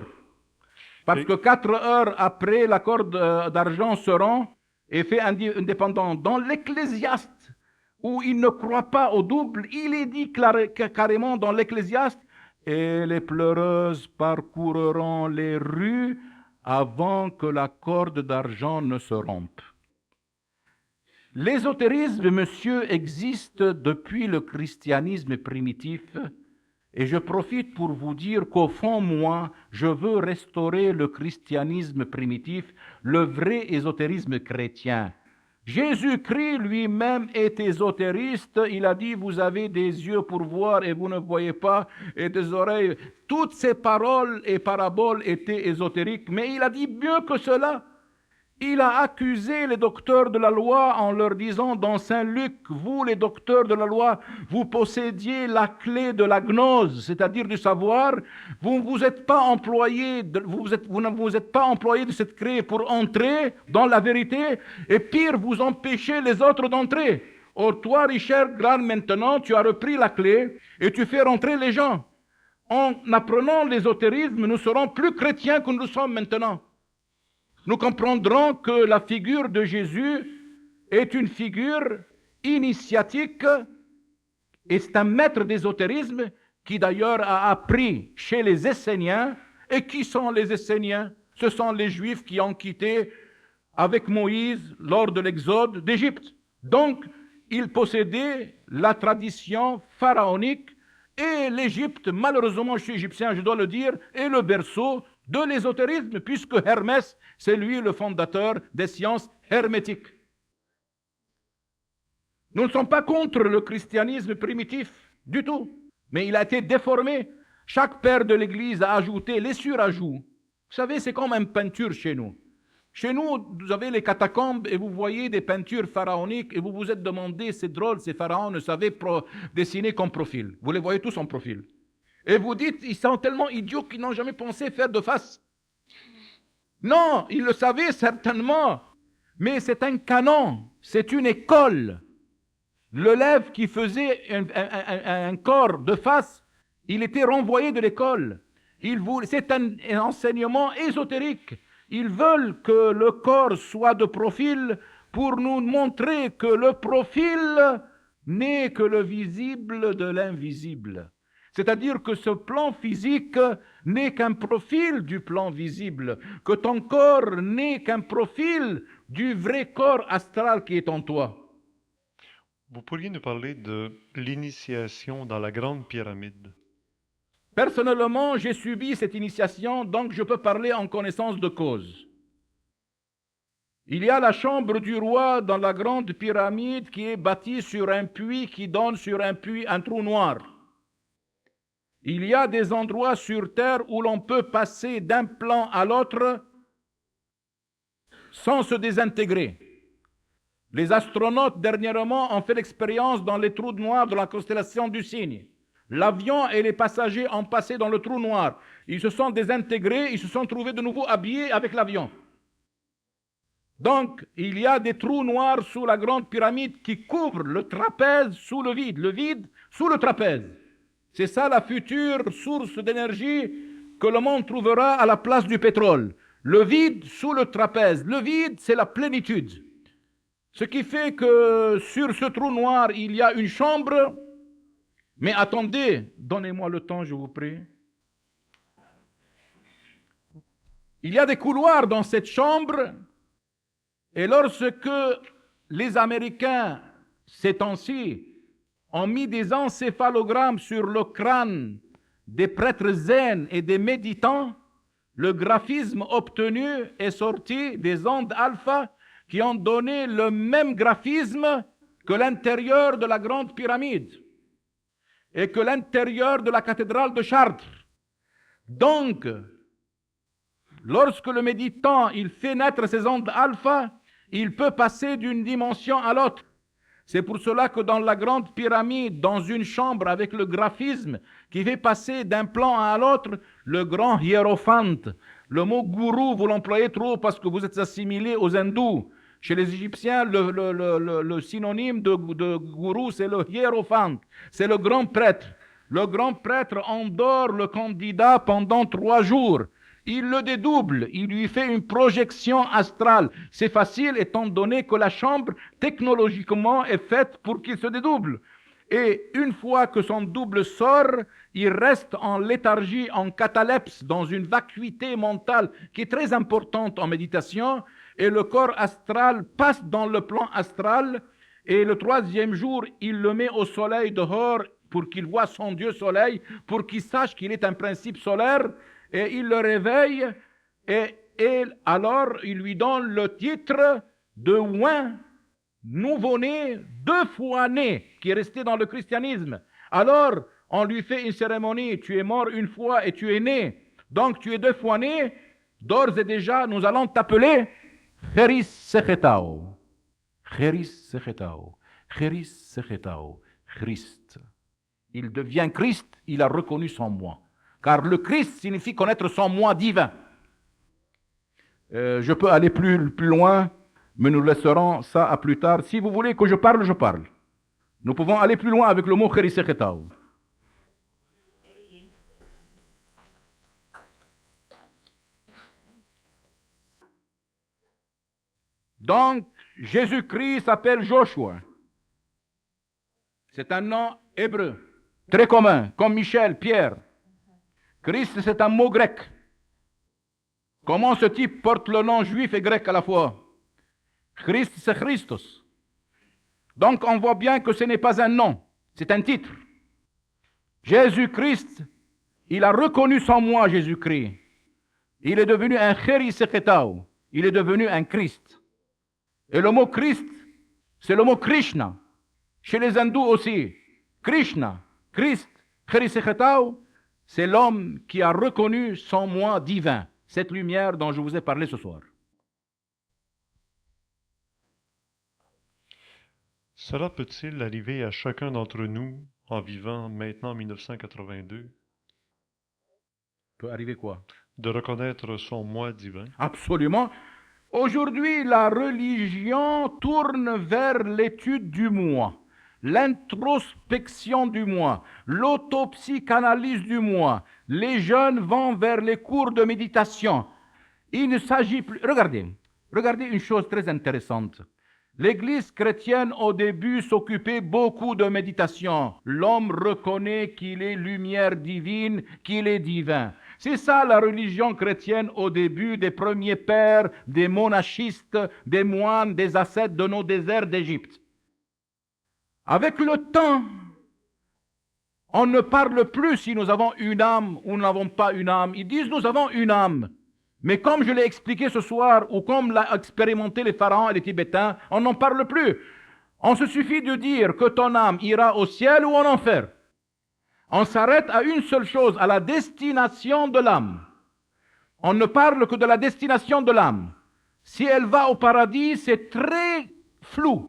Parce que 4 heures après, la corde d'argent se rend et fait indépendant. Dans l'Ecclésiaste, où il ne croit pas au double, il est dit carrément dans l'Ecclésiaste, et les pleureuses parcourront les rues avant que la corde d'argent ne se rompe. L'ésotérisme, monsieur, existe depuis le christianisme primitif, et je profite pour vous dire qu'au fond, moi, je veux restaurer le christianisme primitif, le vrai ésotérisme chrétien. Jésus-Christ lui-même est ésotériste. Il a dit, vous avez des yeux pour voir et vous ne voyez pas, et des oreilles. Toutes ces paroles et paraboles étaient ésotériques, mais il a dit mieux que cela. Il a accusé les docteurs de la loi en leur disant dans Saint Luc, vous les docteurs de la loi, vous possédiez la clé de la gnose, c'est-à-dire du savoir, vous ne vous êtes pas employé de cette clé pour entrer dans la vérité, et pire, vous empêchez les autres d'entrer. Or toi, Richard Grant, maintenant, tu as repris la clé et tu fais rentrer les gens. En apprenant l'ésotérisme, nous serons plus chrétiens que nous sommes maintenant. Nous comprendrons que la figure de Jésus est une figure initiatique et c'est un maître d'ésotérisme qui d'ailleurs a appris chez les Esséniens. Et qui sont les Esséniens? Ce sont les Juifs qui ont quitté avec Moïse lors de l'exode d'Égypte. Donc, ils possédaient la tradition pharaonique et l'Égypte, malheureusement, je suis égyptien, je dois le dire, est le berceau de l'ésotérisme, puisque Hermès, c'est lui le fondateur des sciences hermétiques. Nous ne sommes pas contre le christianisme primitif, du tout, mais il a été déformé. Chaque père de l'Église a ajouté les surajouts. Vous savez, c'est comme une peinture chez nous. Chez nous, vous avez les catacombes et vous voyez des peintures pharaoniques et vous vous êtes demandé, c'est drôle, ces pharaons ne savaient dessiner comme profil. Vous les voyez tous en profil. Et vous dites, ils sont tellement idiots qu'ils n'ont jamais pensé faire de face. Non, ils le savaient certainement, mais c'est un canon, c'est une école. L'élève qui faisait un corps de face, il était renvoyé de l'école. C'est un enseignement ésotérique. Ils veulent que le corps soit de profil pour nous montrer que le profil n'est que le visible de l'invisible. C'est-à-dire que ce plan physique n'est qu'un profil du plan visible, que ton corps n'est qu'un profil du vrai corps astral qui est en toi. Vous pourriez nous parler de l'initiation dans la Grande Pyramide? Personnellement, j'ai subi cette initiation, donc je peux parler en connaissance de cause. Il y a la chambre du roi dans la Grande Pyramide qui est bâtie sur un puits qui donne sur un puits un trou noir. Il y a des endroits sur Terre où l'on peut passer d'un plan à l'autre sans se désintégrer. Les astronautes dernièrement ont fait l'expérience dans les trous noirs de la constellation du Cygne. L'avion et les passagers ont passé dans le trou noir. Ils se sont désintégrés, ils se sont trouvés de nouveau habillés avec l'avion. Donc, il y a des trous noirs sous la Grande Pyramide qui couvrent le trapèze sous le vide sous le trapèze. C'est ça la future source d'énergie que le monde trouvera à la place du pétrole. Le vide sous le trapèze. Le vide, c'est la plénitude. Ce qui fait que sur ce trou noir, il y a une chambre. Mais attendez, donnez-moi le temps, je vous prie. Il y a des couloirs dans cette chambre. Et lorsque les Américains ces temps-ci, ont mis des encéphalogrammes sur le crâne des prêtres zen et des méditants, le graphisme obtenu est sorti des ondes alpha qui ont donné le même graphisme que l'intérieur de la grande pyramide et que l'intérieur de la cathédrale de Chartres. Donc, lorsque le méditant il fait naître ces ondes alpha, il peut passer d'une dimension à l'autre. C'est pour cela que dans la grande pyramide, dans une chambre avec le graphisme qui fait passer d'un plan à l'autre, le grand hiérophante, le mot gourou, vous l'employez trop parce que vous êtes assimilé aux hindous. Chez les Égyptiens, le synonyme de gourou, c'est le hiérophante, c'est le grand prêtre. Le grand prêtre endort le candidat pendant 3 jours. Il le dédouble, il lui fait une projection astrale. C'est facile étant donné que la chambre, technologiquement, est faite pour qu'il se dédouble. Et une fois que son double sort, il reste en léthargie, en catalepse, dans une vacuité mentale qui est très importante en méditation. Et le corps astral passe dans le plan astral. Et le 3e jour, il le met au soleil dehors pour qu'il voie son Dieu soleil, pour qu'il sache qu'il est un principe solaire. Et il le réveille, et alors il lui donne le titre de ouin, nouveau-né, 2 fois né, qui est resté dans le christianisme. Alors, on lui fait une cérémonie, tu es mort une fois et tu es né, donc tu es 2 fois né, d'ores et déjà, nous allons t'appeler Cheris Sechetao. Cheris Sechetao. Cheris Sechetao. Christ. Il devient Christ, il a reconnu son moi. Car le Christ signifie connaître son moi divin. Je peux aller plus loin, mais nous laisserons ça à plus tard. Si vous voulez que je parle, je parle. Nous pouvons aller plus loin avec le mot Cherisechetao. Donc, Jésus-Christ s'appelle Joshua. C'est un nom hébreu, très commun, comme Michel, Pierre. Christ, c'est un mot grec. Comment ce type porte le nom juif et grec à la fois? Christ, c'est Christos. Donc, on voit bien que ce n'est pas un nom, c'est un titre. Jésus-Christ, il a reconnu son moi, Jésus-Christ. Il est devenu un Cherisechetao. Il est devenu un Christ. Et le mot Christ, c'est le mot Krishna. Chez les hindous aussi. Krishna, Christ, Cherisechetao, c'est l'homme qui a reconnu son moi divin, cette lumière dont je vous ai parlé ce soir. Cela peut-il arriver à chacun d'entre nous en vivant maintenant en 1982? Peut arriver quoi? De reconnaître son moi divin? Absolument. Aujourd'hui, la religion tourne vers l'étude du moi, l'introspection du moi, l'autopsychanalyse du moi. Les jeunes vont vers les cours de méditation. Il ne s'agit plus... Regardez une chose très intéressante. L'Église chrétienne, au début, s'occupait beaucoup de méditation. L'homme reconnaît qu'il est lumière divine, qu'il est divin. C'est ça la religion chrétienne au début, des premiers pères, des monachistes, des moines, des ascètes de nos déserts d'Égypte. Avec le temps, on ne parle plus si nous avons une âme ou nous n'avons pas une âme. Ils disent nous avons une âme. Mais comme je l'ai expliqué ce soir, ou comme l'a expérimenté les pharaons et les Tibétains, on n'en parle plus. On se suffit de dire que ton âme ira au ciel ou en enfer. On s'arrête à une seule chose, à la destination de l'âme. On ne parle que de la destination de l'âme. Si elle va au paradis, c'est très flou.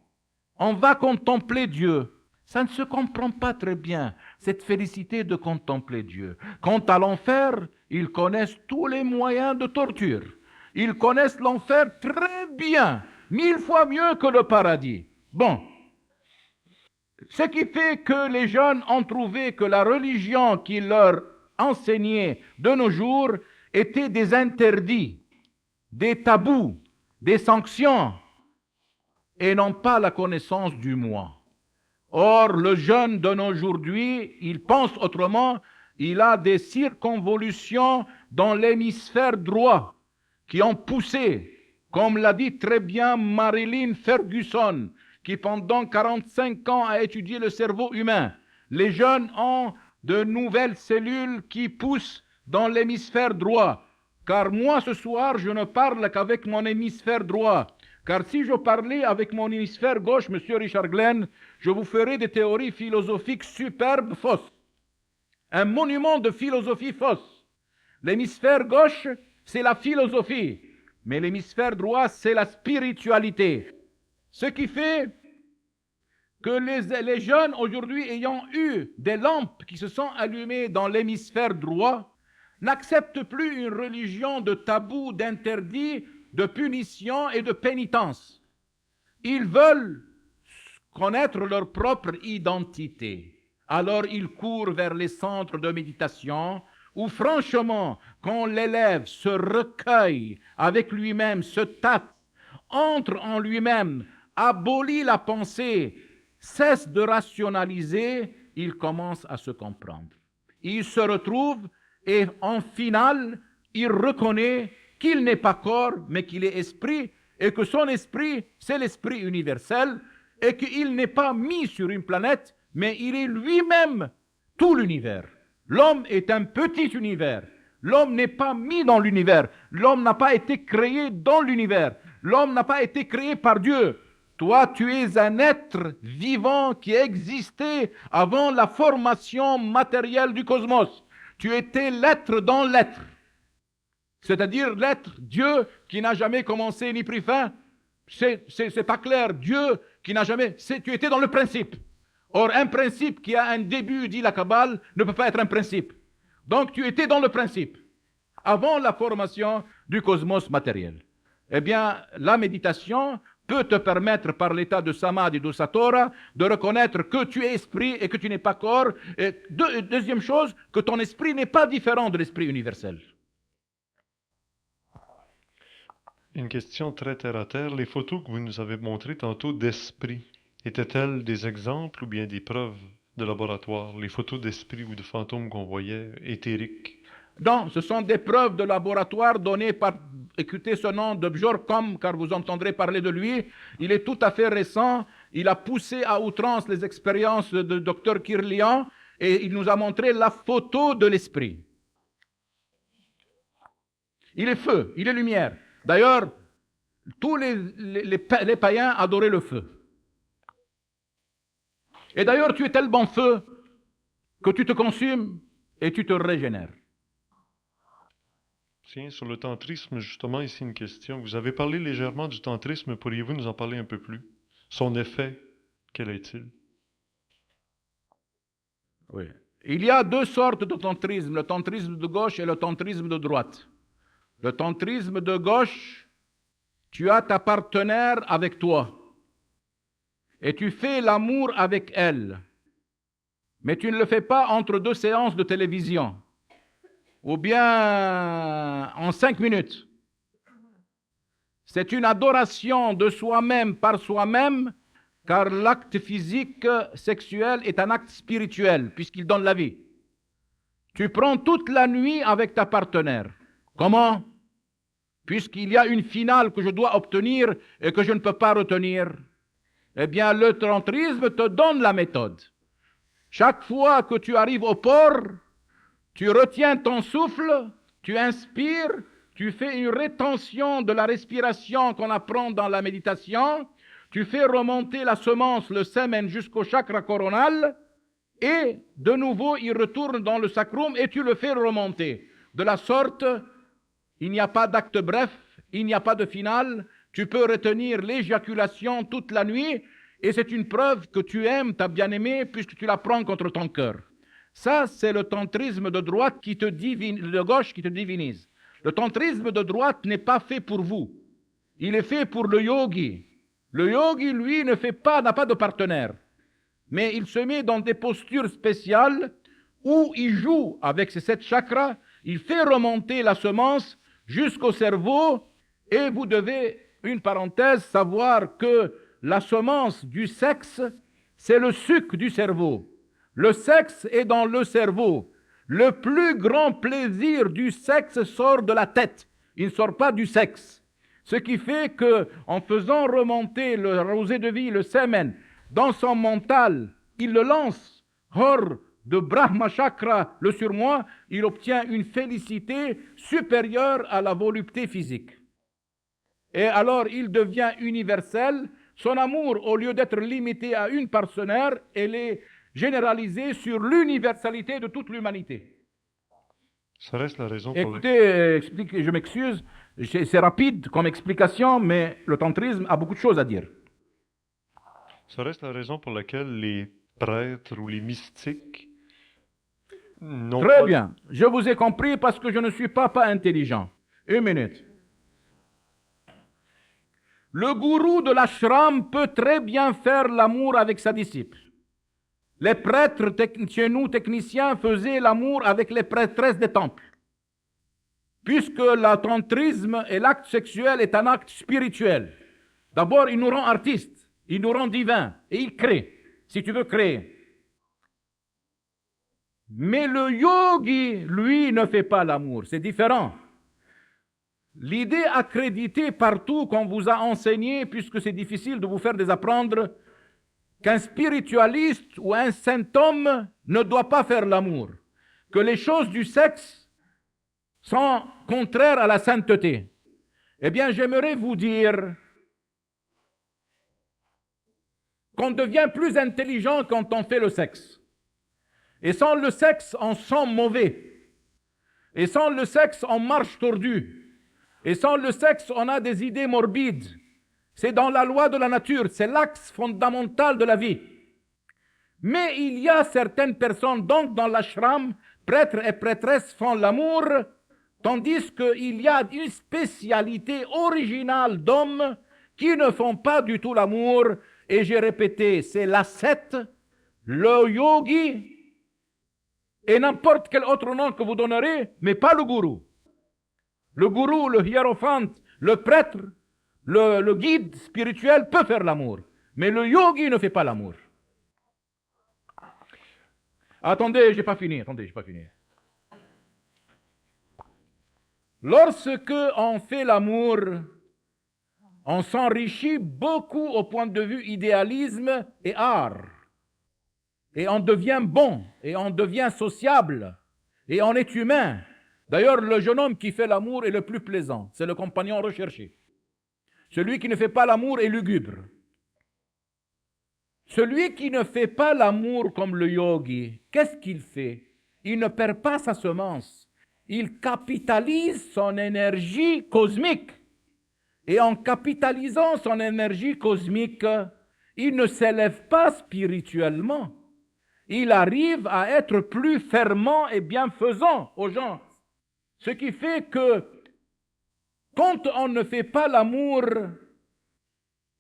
On va contempler Dieu. Ça ne se comprend pas très bien, cette félicité de contempler Dieu. Quant à l'enfer, ils connaissent tous les moyens de torture. Ils connaissent l'enfer très bien, 1000 fois mieux que le paradis. Bon. Ce qui fait que les jeunes ont trouvé que la religion qui leur enseignait de nos jours était des interdits, des tabous, des sanctions, et non pas la connaissance du moi. Or, le jeune de aujourd'hui, il pense autrement, il a des circonvolutions dans l'hémisphère droit qui ont poussé, comme l'a dit très bien Marilyn Ferguson, qui pendant 45 ans a étudié le cerveau humain. Les jeunes ont de nouvelles cellules qui poussent dans l'hémisphère droit. Car moi, ce soir, je ne parle qu'avec mon hémisphère droit. Car si je parlais avec mon hémisphère gauche, Monsieur Richard Glenn, je vous ferais des théories philosophiques superbes fausses. Un monument de philosophie fausse. L'hémisphère gauche, c'est la philosophie, mais l'hémisphère droit, c'est la spiritualité. Ce qui fait que les jeunes aujourd'hui ayant eu des lampes qui se sont allumées dans l'hémisphère droit, n'acceptent plus une religion de tabou, d'interdit, de punition et de pénitence. Ils veulent connaître leur propre identité. Alors ils courent vers les centres de méditation où franchement, quand l'élève se recueille avec lui-même, se tâte, entre en lui-même, abolit la pensée, cesse de rationaliser, il commence à se comprendre. Il se retrouve et en finale, il reconnaît qu'il n'est pas corps, mais qu'il est esprit, et que son esprit, c'est l'esprit universel, et qu'il n'est pas mis sur une planète, mais il est lui-même tout l'univers. L'homme est un petit univers. L'homme n'est pas mis dans l'univers. L'homme n'a pas été créé dans l'univers. L'homme n'a pas été créé par Dieu. Toi, tu es un être vivant qui existait avant la formation matérielle du cosmos. Tu étais l'être dans l'être. C'est-à-dire l'être, Dieu, qui n'a jamais commencé ni pris fin. C'est pas clair. Dieu qui n'a jamais... Tu étais dans le principe. Or, un principe qui a un début, dit la Kabbale, ne peut pas être un principe. Donc, tu étais dans le principe, avant la formation du cosmos matériel. Eh bien, la méditation peut te permettre, par l'état de Samadhi, de Satora, de reconnaître que tu es esprit et que tu n'es pas corps. Et deuxième chose, que ton esprit n'est pas différent de l'esprit universel. Une question très terre-à-terre. Les photos que vous nous avez montrées tantôt d'esprit, étaient-elles des exemples ou bien des preuves de laboratoire? Les photos d'esprit ou de fantômes qu'on voyait, éthériques? Non, ce sont des preuves de laboratoire données par, écoutez ce nom de Bjorkom, car vous entendrez parler de lui. Il est tout à fait récent. Il a poussé à outrance les expériences de Dr Kirlian et il nous a montré la photo de l'esprit. Il est feu, il est lumière. D'ailleurs, tous les païens adoraient le feu. Et d'ailleurs, tu es tellement feu que tu te consumes et tu te régénères. Tiens, sur le tantrisme, justement, ici une question. Vous avez parlé légèrement du tantrisme. Pourriez-vous nous en parler un peu plus? Son effet, quel est-il? Oui. Il y a deux sortes de tantrisme, le tantrisme de gauche et le tantrisme de droite. Le tantrisme de gauche, tu as ta partenaire avec toi et tu fais l'amour avec elle, mais tu ne le fais pas entre deux séances de télévision ou bien en 5 minutes. C'est une adoration de soi-même par soi-même, car l'acte physique sexuel est un acte spirituel, puisqu'il donne la vie. Tu prends toute la nuit avec ta partenaire. Comment? Puisqu'il y a une finale que je dois obtenir et que je ne peux pas retenir. Eh bien, le tantrisme te donne la méthode. Chaque fois que tu arrives au port, tu retiens ton souffle, tu inspires, tu fais une rétention de la respiration qu'on apprend dans la méditation, tu fais remonter la semence, le semen, jusqu'au chakra coronal, et de nouveau, il retourne dans le sacrum et tu le fais remonter. De la sorte, il n'y a pas d'acte bref, il n'y a pas de finale, tu peux retenir l'éjaculation toute la nuit, et c'est une preuve que tu aimes ta bien-aimée puisque tu la prends contre ton cœur. Ça, c'est le tantrisme de droite qui te de gauche qui te divinise. Le tantrisme de droite n'est pas fait pour vous. Il est fait pour le yogi. Le yogi, lui, n'a pas de partenaire. Mais il se met dans des postures spéciales où il joue avec ses 7 chakras, il fait remonter la semence jusqu'au cerveau, et vous devez, une parenthèse, savoir que la semence du sexe, c'est le suc du cerveau. Le sexe est dans le cerveau. Le plus grand plaisir du sexe sort de la tête. Il ne sort pas du sexe. Ce qui fait que, en faisant remonter le rosée de vie, le semen, dans son mental, il le lance hors de Brahma Chakra, le surmoi, il obtient une félicité supérieure à la volupté physique. Et alors, il devient universel. Son amour, au lieu d'être limité à une partenaire, elle est généralisée sur l'universalité de toute l'humanité. Ça reste la raison pour Écoutez, je m'excuse, c'est rapide comme explication, mais le tantrisme a beaucoup de choses à dire. Ça reste la raison pour laquelle les prêtres ou les mystiques n'ont Très pas... bien, je vous ai compris parce que je ne suis pas intelligent. Une minute. Le gourou de l'ashram peut très bien faire l'amour avec sa disciple. Les prêtres chez nous, techniciens, faisaient l'amour avec les prêtresses des temples. Puisque le tantrisme et l'acte sexuel est un acte spirituel. D'abord, il nous rend artistes, il nous rend divins, et il crée, si tu veux créer. Mais le yogi, lui, ne fait pas l'amour, c'est différent. L'idée accréditée partout qu'on vous a enseigné, puisque c'est difficile de vous faire désapprendre, qu'un spiritualiste ou un saint homme ne doit pas faire l'amour, que les choses du sexe sont contraires à la sainteté. Eh bien, j'aimerais vous dire qu'on devient plus intelligent quand on fait le sexe. Et sans le sexe, on sent mauvais. Et sans le sexe, on marche tordu. Et sans le sexe, on a des idées morbides. C'est dans la loi de la nature, c'est l'axe fondamental de la vie. Mais il y a certaines personnes, donc dans l'ashram, prêtres et prêtresses font l'amour, tandis qu'il y a une spécialité originale d'hommes qui ne font pas du tout l'amour. Et j'ai répété, c'est l'ascète, le yogi, et n'importe quel autre nom que vous donnerez, mais pas le gourou. Le gourou, le hiérophante, le prêtre, le guide spirituel peut faire l'amour, mais le yogi ne fait pas l'amour. Attendez, j'ai pas fini. Lorsque on fait l'amour, on s'enrichit beaucoup au point de vue idéalisme et art. Et on devient bon, et on devient sociable, et on est humain. D'ailleurs, le jeune homme qui fait l'amour est le plus plaisant, c'est le compagnon recherché. Celui qui ne fait pas l'amour est lugubre. Celui qui ne fait pas l'amour comme le yogi, qu'est-ce qu'il fait? Il ne perd pas sa semence. Il capitalise son énergie cosmique. Et en capitalisant son énergie cosmique, il ne s'élève pas spirituellement. Il arrive à être plus fermant et bienfaisant aux gens. Ce qui fait que quand on ne fait pas l'amour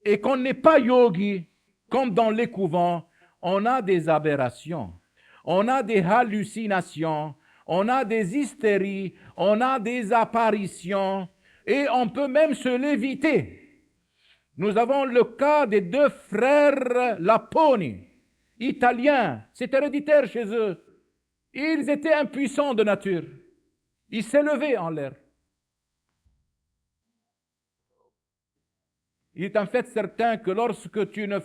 et qu'on n'est pas yogi, comme dans les couvents, on a des aberrations, on a des hallucinations, on a des hystéries, on a des apparitions et on peut même se léviter. Nous avons le cas des deux frères Laponi, italiens, c'est héréditaire chez eux. Ils étaient impuissants de nature. Ils s'élevaient en l'air. Il est en fait certain que lorsque tu ne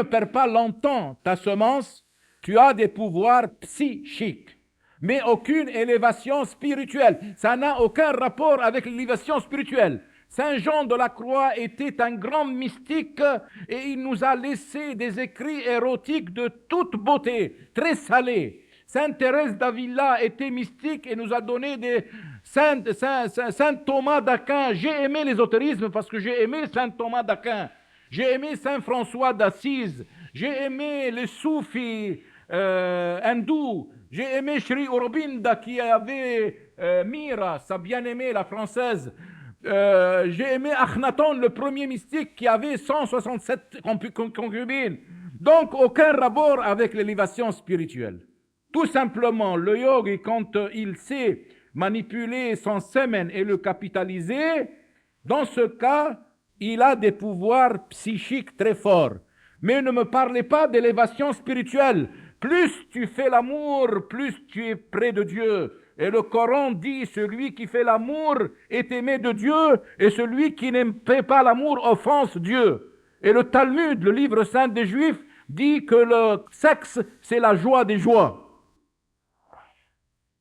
perds pas longtemps ta semence, tu as des pouvoirs psychiques, mais aucune élévation spirituelle. Ça n'a aucun rapport avec l'élévation spirituelle. Saint Jean de la Croix était un grand mystique et il nous a laissé des écrits érotiques de toute beauté, très salés. Sainte Thérèse d'Avila était mystique et nous a donné des Saint Thomas d'Aquin. J'ai aimé l'ésotérisme parce que j'ai aimé Saint Thomas d'Aquin. J'ai aimé Saint François d'Assise. J'ai aimé les soufis hindous. J'ai aimé Sri Aurobindo qui avait Mira, sa bien-aimée, la française. J'ai aimé Akhenaton, le premier mystique qui avait 167 concubines. Donc, aucun rapport avec l'élévation spirituelle. Tout simplement, le yogi, quand il sait manipuler son semen et le capitaliser, dans ce cas, il a des pouvoirs psychiques très forts. Mais ne me parlez pas d'élévation spirituelle. Plus tu fais l'amour, plus tu es près de Dieu. Et le Coran dit, celui qui fait l'amour est aimé de Dieu, et celui qui n'aime pas l'amour offense Dieu. Et le Talmud, le livre saint des Juifs, dit que le sexe, c'est la joie des joies.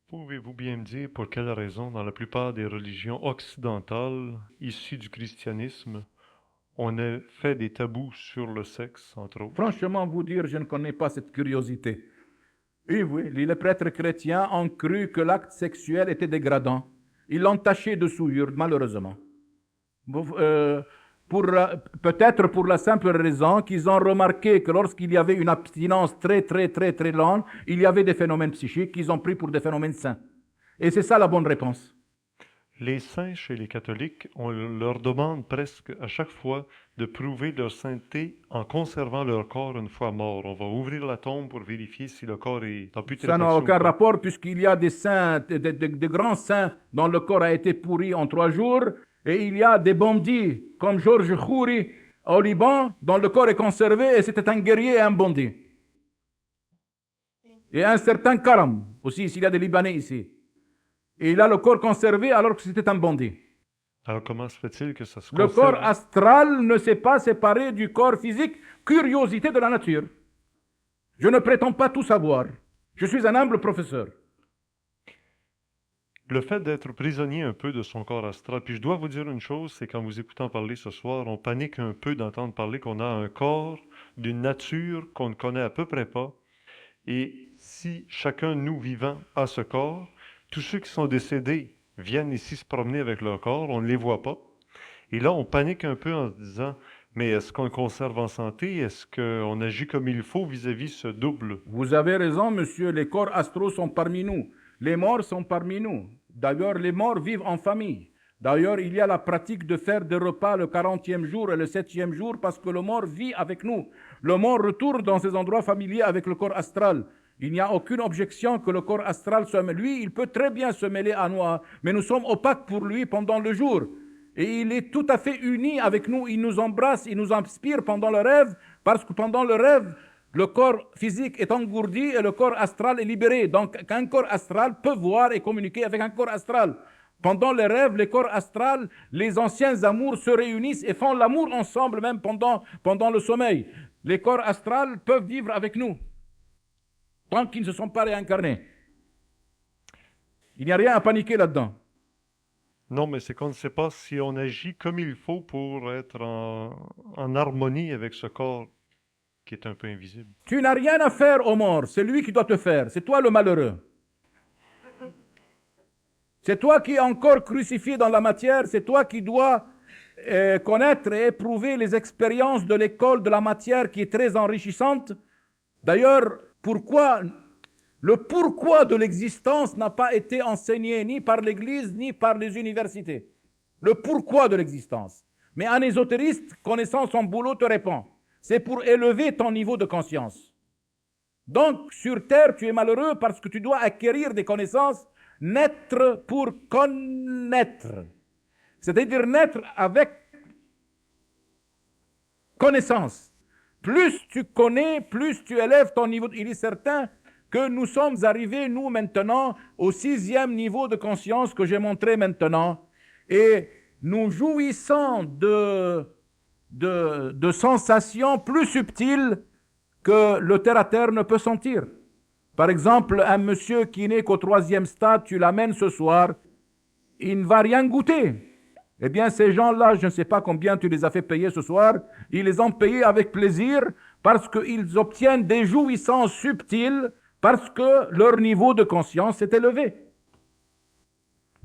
Pouvez-vous bien me dire pour quelle raison, dans la plupart des religions occidentales issues du christianisme, on a fait des tabous sur le sexe, entre autres? Franchement, vous dire, je ne connais pas cette curiosité. Oui, oui, les prêtres chrétiens ont cru que l'acte sexuel était dégradant. Ils l'ont taché de souillure, malheureusement. Peut-être pour la simple raison qu'ils ont remarqué que lorsqu'il y avait une abstinence très longue, il y avait des phénomènes psychiques qu'ils ont pris pour des phénomènes sains. Et c'est ça la bonne réponse. Les saints chez les catholiques, on leur demande presque à chaque fois de prouver leur sainteté en conservant leur corps une fois mort. On va ouvrir la tombe pour vérifier si le corps est en putréfaction. Ça n'a aucun rapport puisqu'il y a des saints, des grands saints dont le corps a été pourri en 3 jours, et il y a des bandits comme Georges Khouri au Liban dont le corps est conservé et c'était un guerrier et un bandit. Et un certain Karam aussi, s'il y a des Libanais ici. Et il a le corps conservé alors que c'était un bandit. Alors comment se fait-il que ça se Le conserve? corps astral ne s'est pas séparé du corps physique, curiosité de la nature. Je ne prétends pas tout savoir. Je suis un humble professeur. Le fait d'être prisonnier un peu de son corps astral, puis je dois vous dire une chose, c'est qu'en vous écoutant parler ce soir, on panique un peu d'entendre parler qu'on a un corps d'une nature qu'on ne connaît à peu près pas. Et si chacun de nous vivant a ce corps, tous ceux qui sont décédés viennent ici se promener avec leur corps, on ne les voit pas. Et là, on panique un peu en se disant, mais est-ce qu'on le conserve en santé? Est-ce qu'on agit comme il faut vis-à-vis ce double? Vous avez raison, monsieur, les corps astraux sont parmi nous. Les morts sont parmi nous. D'ailleurs, les morts vivent en famille. D'ailleurs, il y a la pratique de faire des repas le 40e jour et le 7e jour parce que le mort vit avec nous. Le mort retourne dans ses endroits familiers avec le corps astral. Il n'y a aucune objection que le corps astral se mêle. Lui, il peut très bien se mêler à nous, mais nous sommes opaques pour lui pendant le jour. Et il est tout à fait uni avec nous. Il nous embrasse, il nous inspire pendant le rêve, parce que pendant le rêve, le corps physique est engourdi et le corps astral est libéré. Donc, un corps astral peut voir et communiquer avec un corps astral. Pendant les rêves, les corps astrales, les anciens amours se réunissent et font l'amour ensemble même pendant le sommeil. Les corps astrales peuvent vivre avec nous, tant qu'ils ne se sont pas réincarnés. Il n'y a rien à paniquer là-dedans. Non, mais c'est qu'on ne sait pas si on agit comme il faut pour être en harmonie avec ce corps qui est un peu invisible. Tu n'as rien à faire aux morts, c'est lui qui doit te faire, c'est toi le malheureux. C'est toi qui es encore crucifié dans la matière, c'est toi qui dois connaître et éprouver les expériences de l'école de la matière qui est très enrichissante. D'ailleurs, le pourquoi de l'existence n'a pas été enseigné ni par l'Église ni par les universités. Le pourquoi de l'existence. Mais un ésotériste connaissant son boulot te répond. C'est pour élever ton niveau de conscience. Donc, sur Terre, tu es malheureux parce que tu dois acquérir des connaissances, naître pour connaître. C'est-à-dire naître avec connaissance. Plus tu connais, plus tu élèves ton niveau. Il est certain que nous sommes arrivés, nous, maintenant, au 6e niveau de conscience que j'ai montré maintenant. Et nous jouissons de sensations plus subtiles que le terre-à-terre ne peut sentir. Par exemple, un monsieur qui n'est qu'au 3e stade, tu l'amènes ce soir, il ne va rien goûter. Eh bien, ces gens-là, je ne sais pas combien tu les as fait payer ce soir, ils les ont payés avec plaisir parce qu'ils obtiennent des jouissances subtiles parce que leur niveau de conscience est élevé.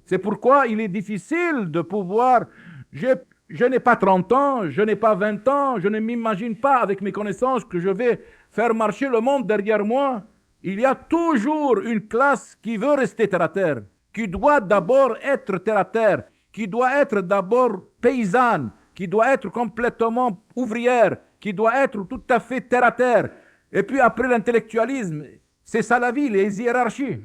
C'est pourquoi il est difficile de pouvoir... Je n'ai pas 30 ans, je n'ai pas 20 ans, je ne m'imagine pas avec mes connaissances que je vais faire marcher le monde derrière moi. Il y a toujours une classe qui veut rester terre-à-terre, qui doit d'abord être terre-à-terre, qui doit être d'abord paysanne, qui doit être complètement ouvrière, qui doit être tout à fait terre-à-terre. Et puis après l'intellectualisme, c'est ça la vie, les hiérarchies.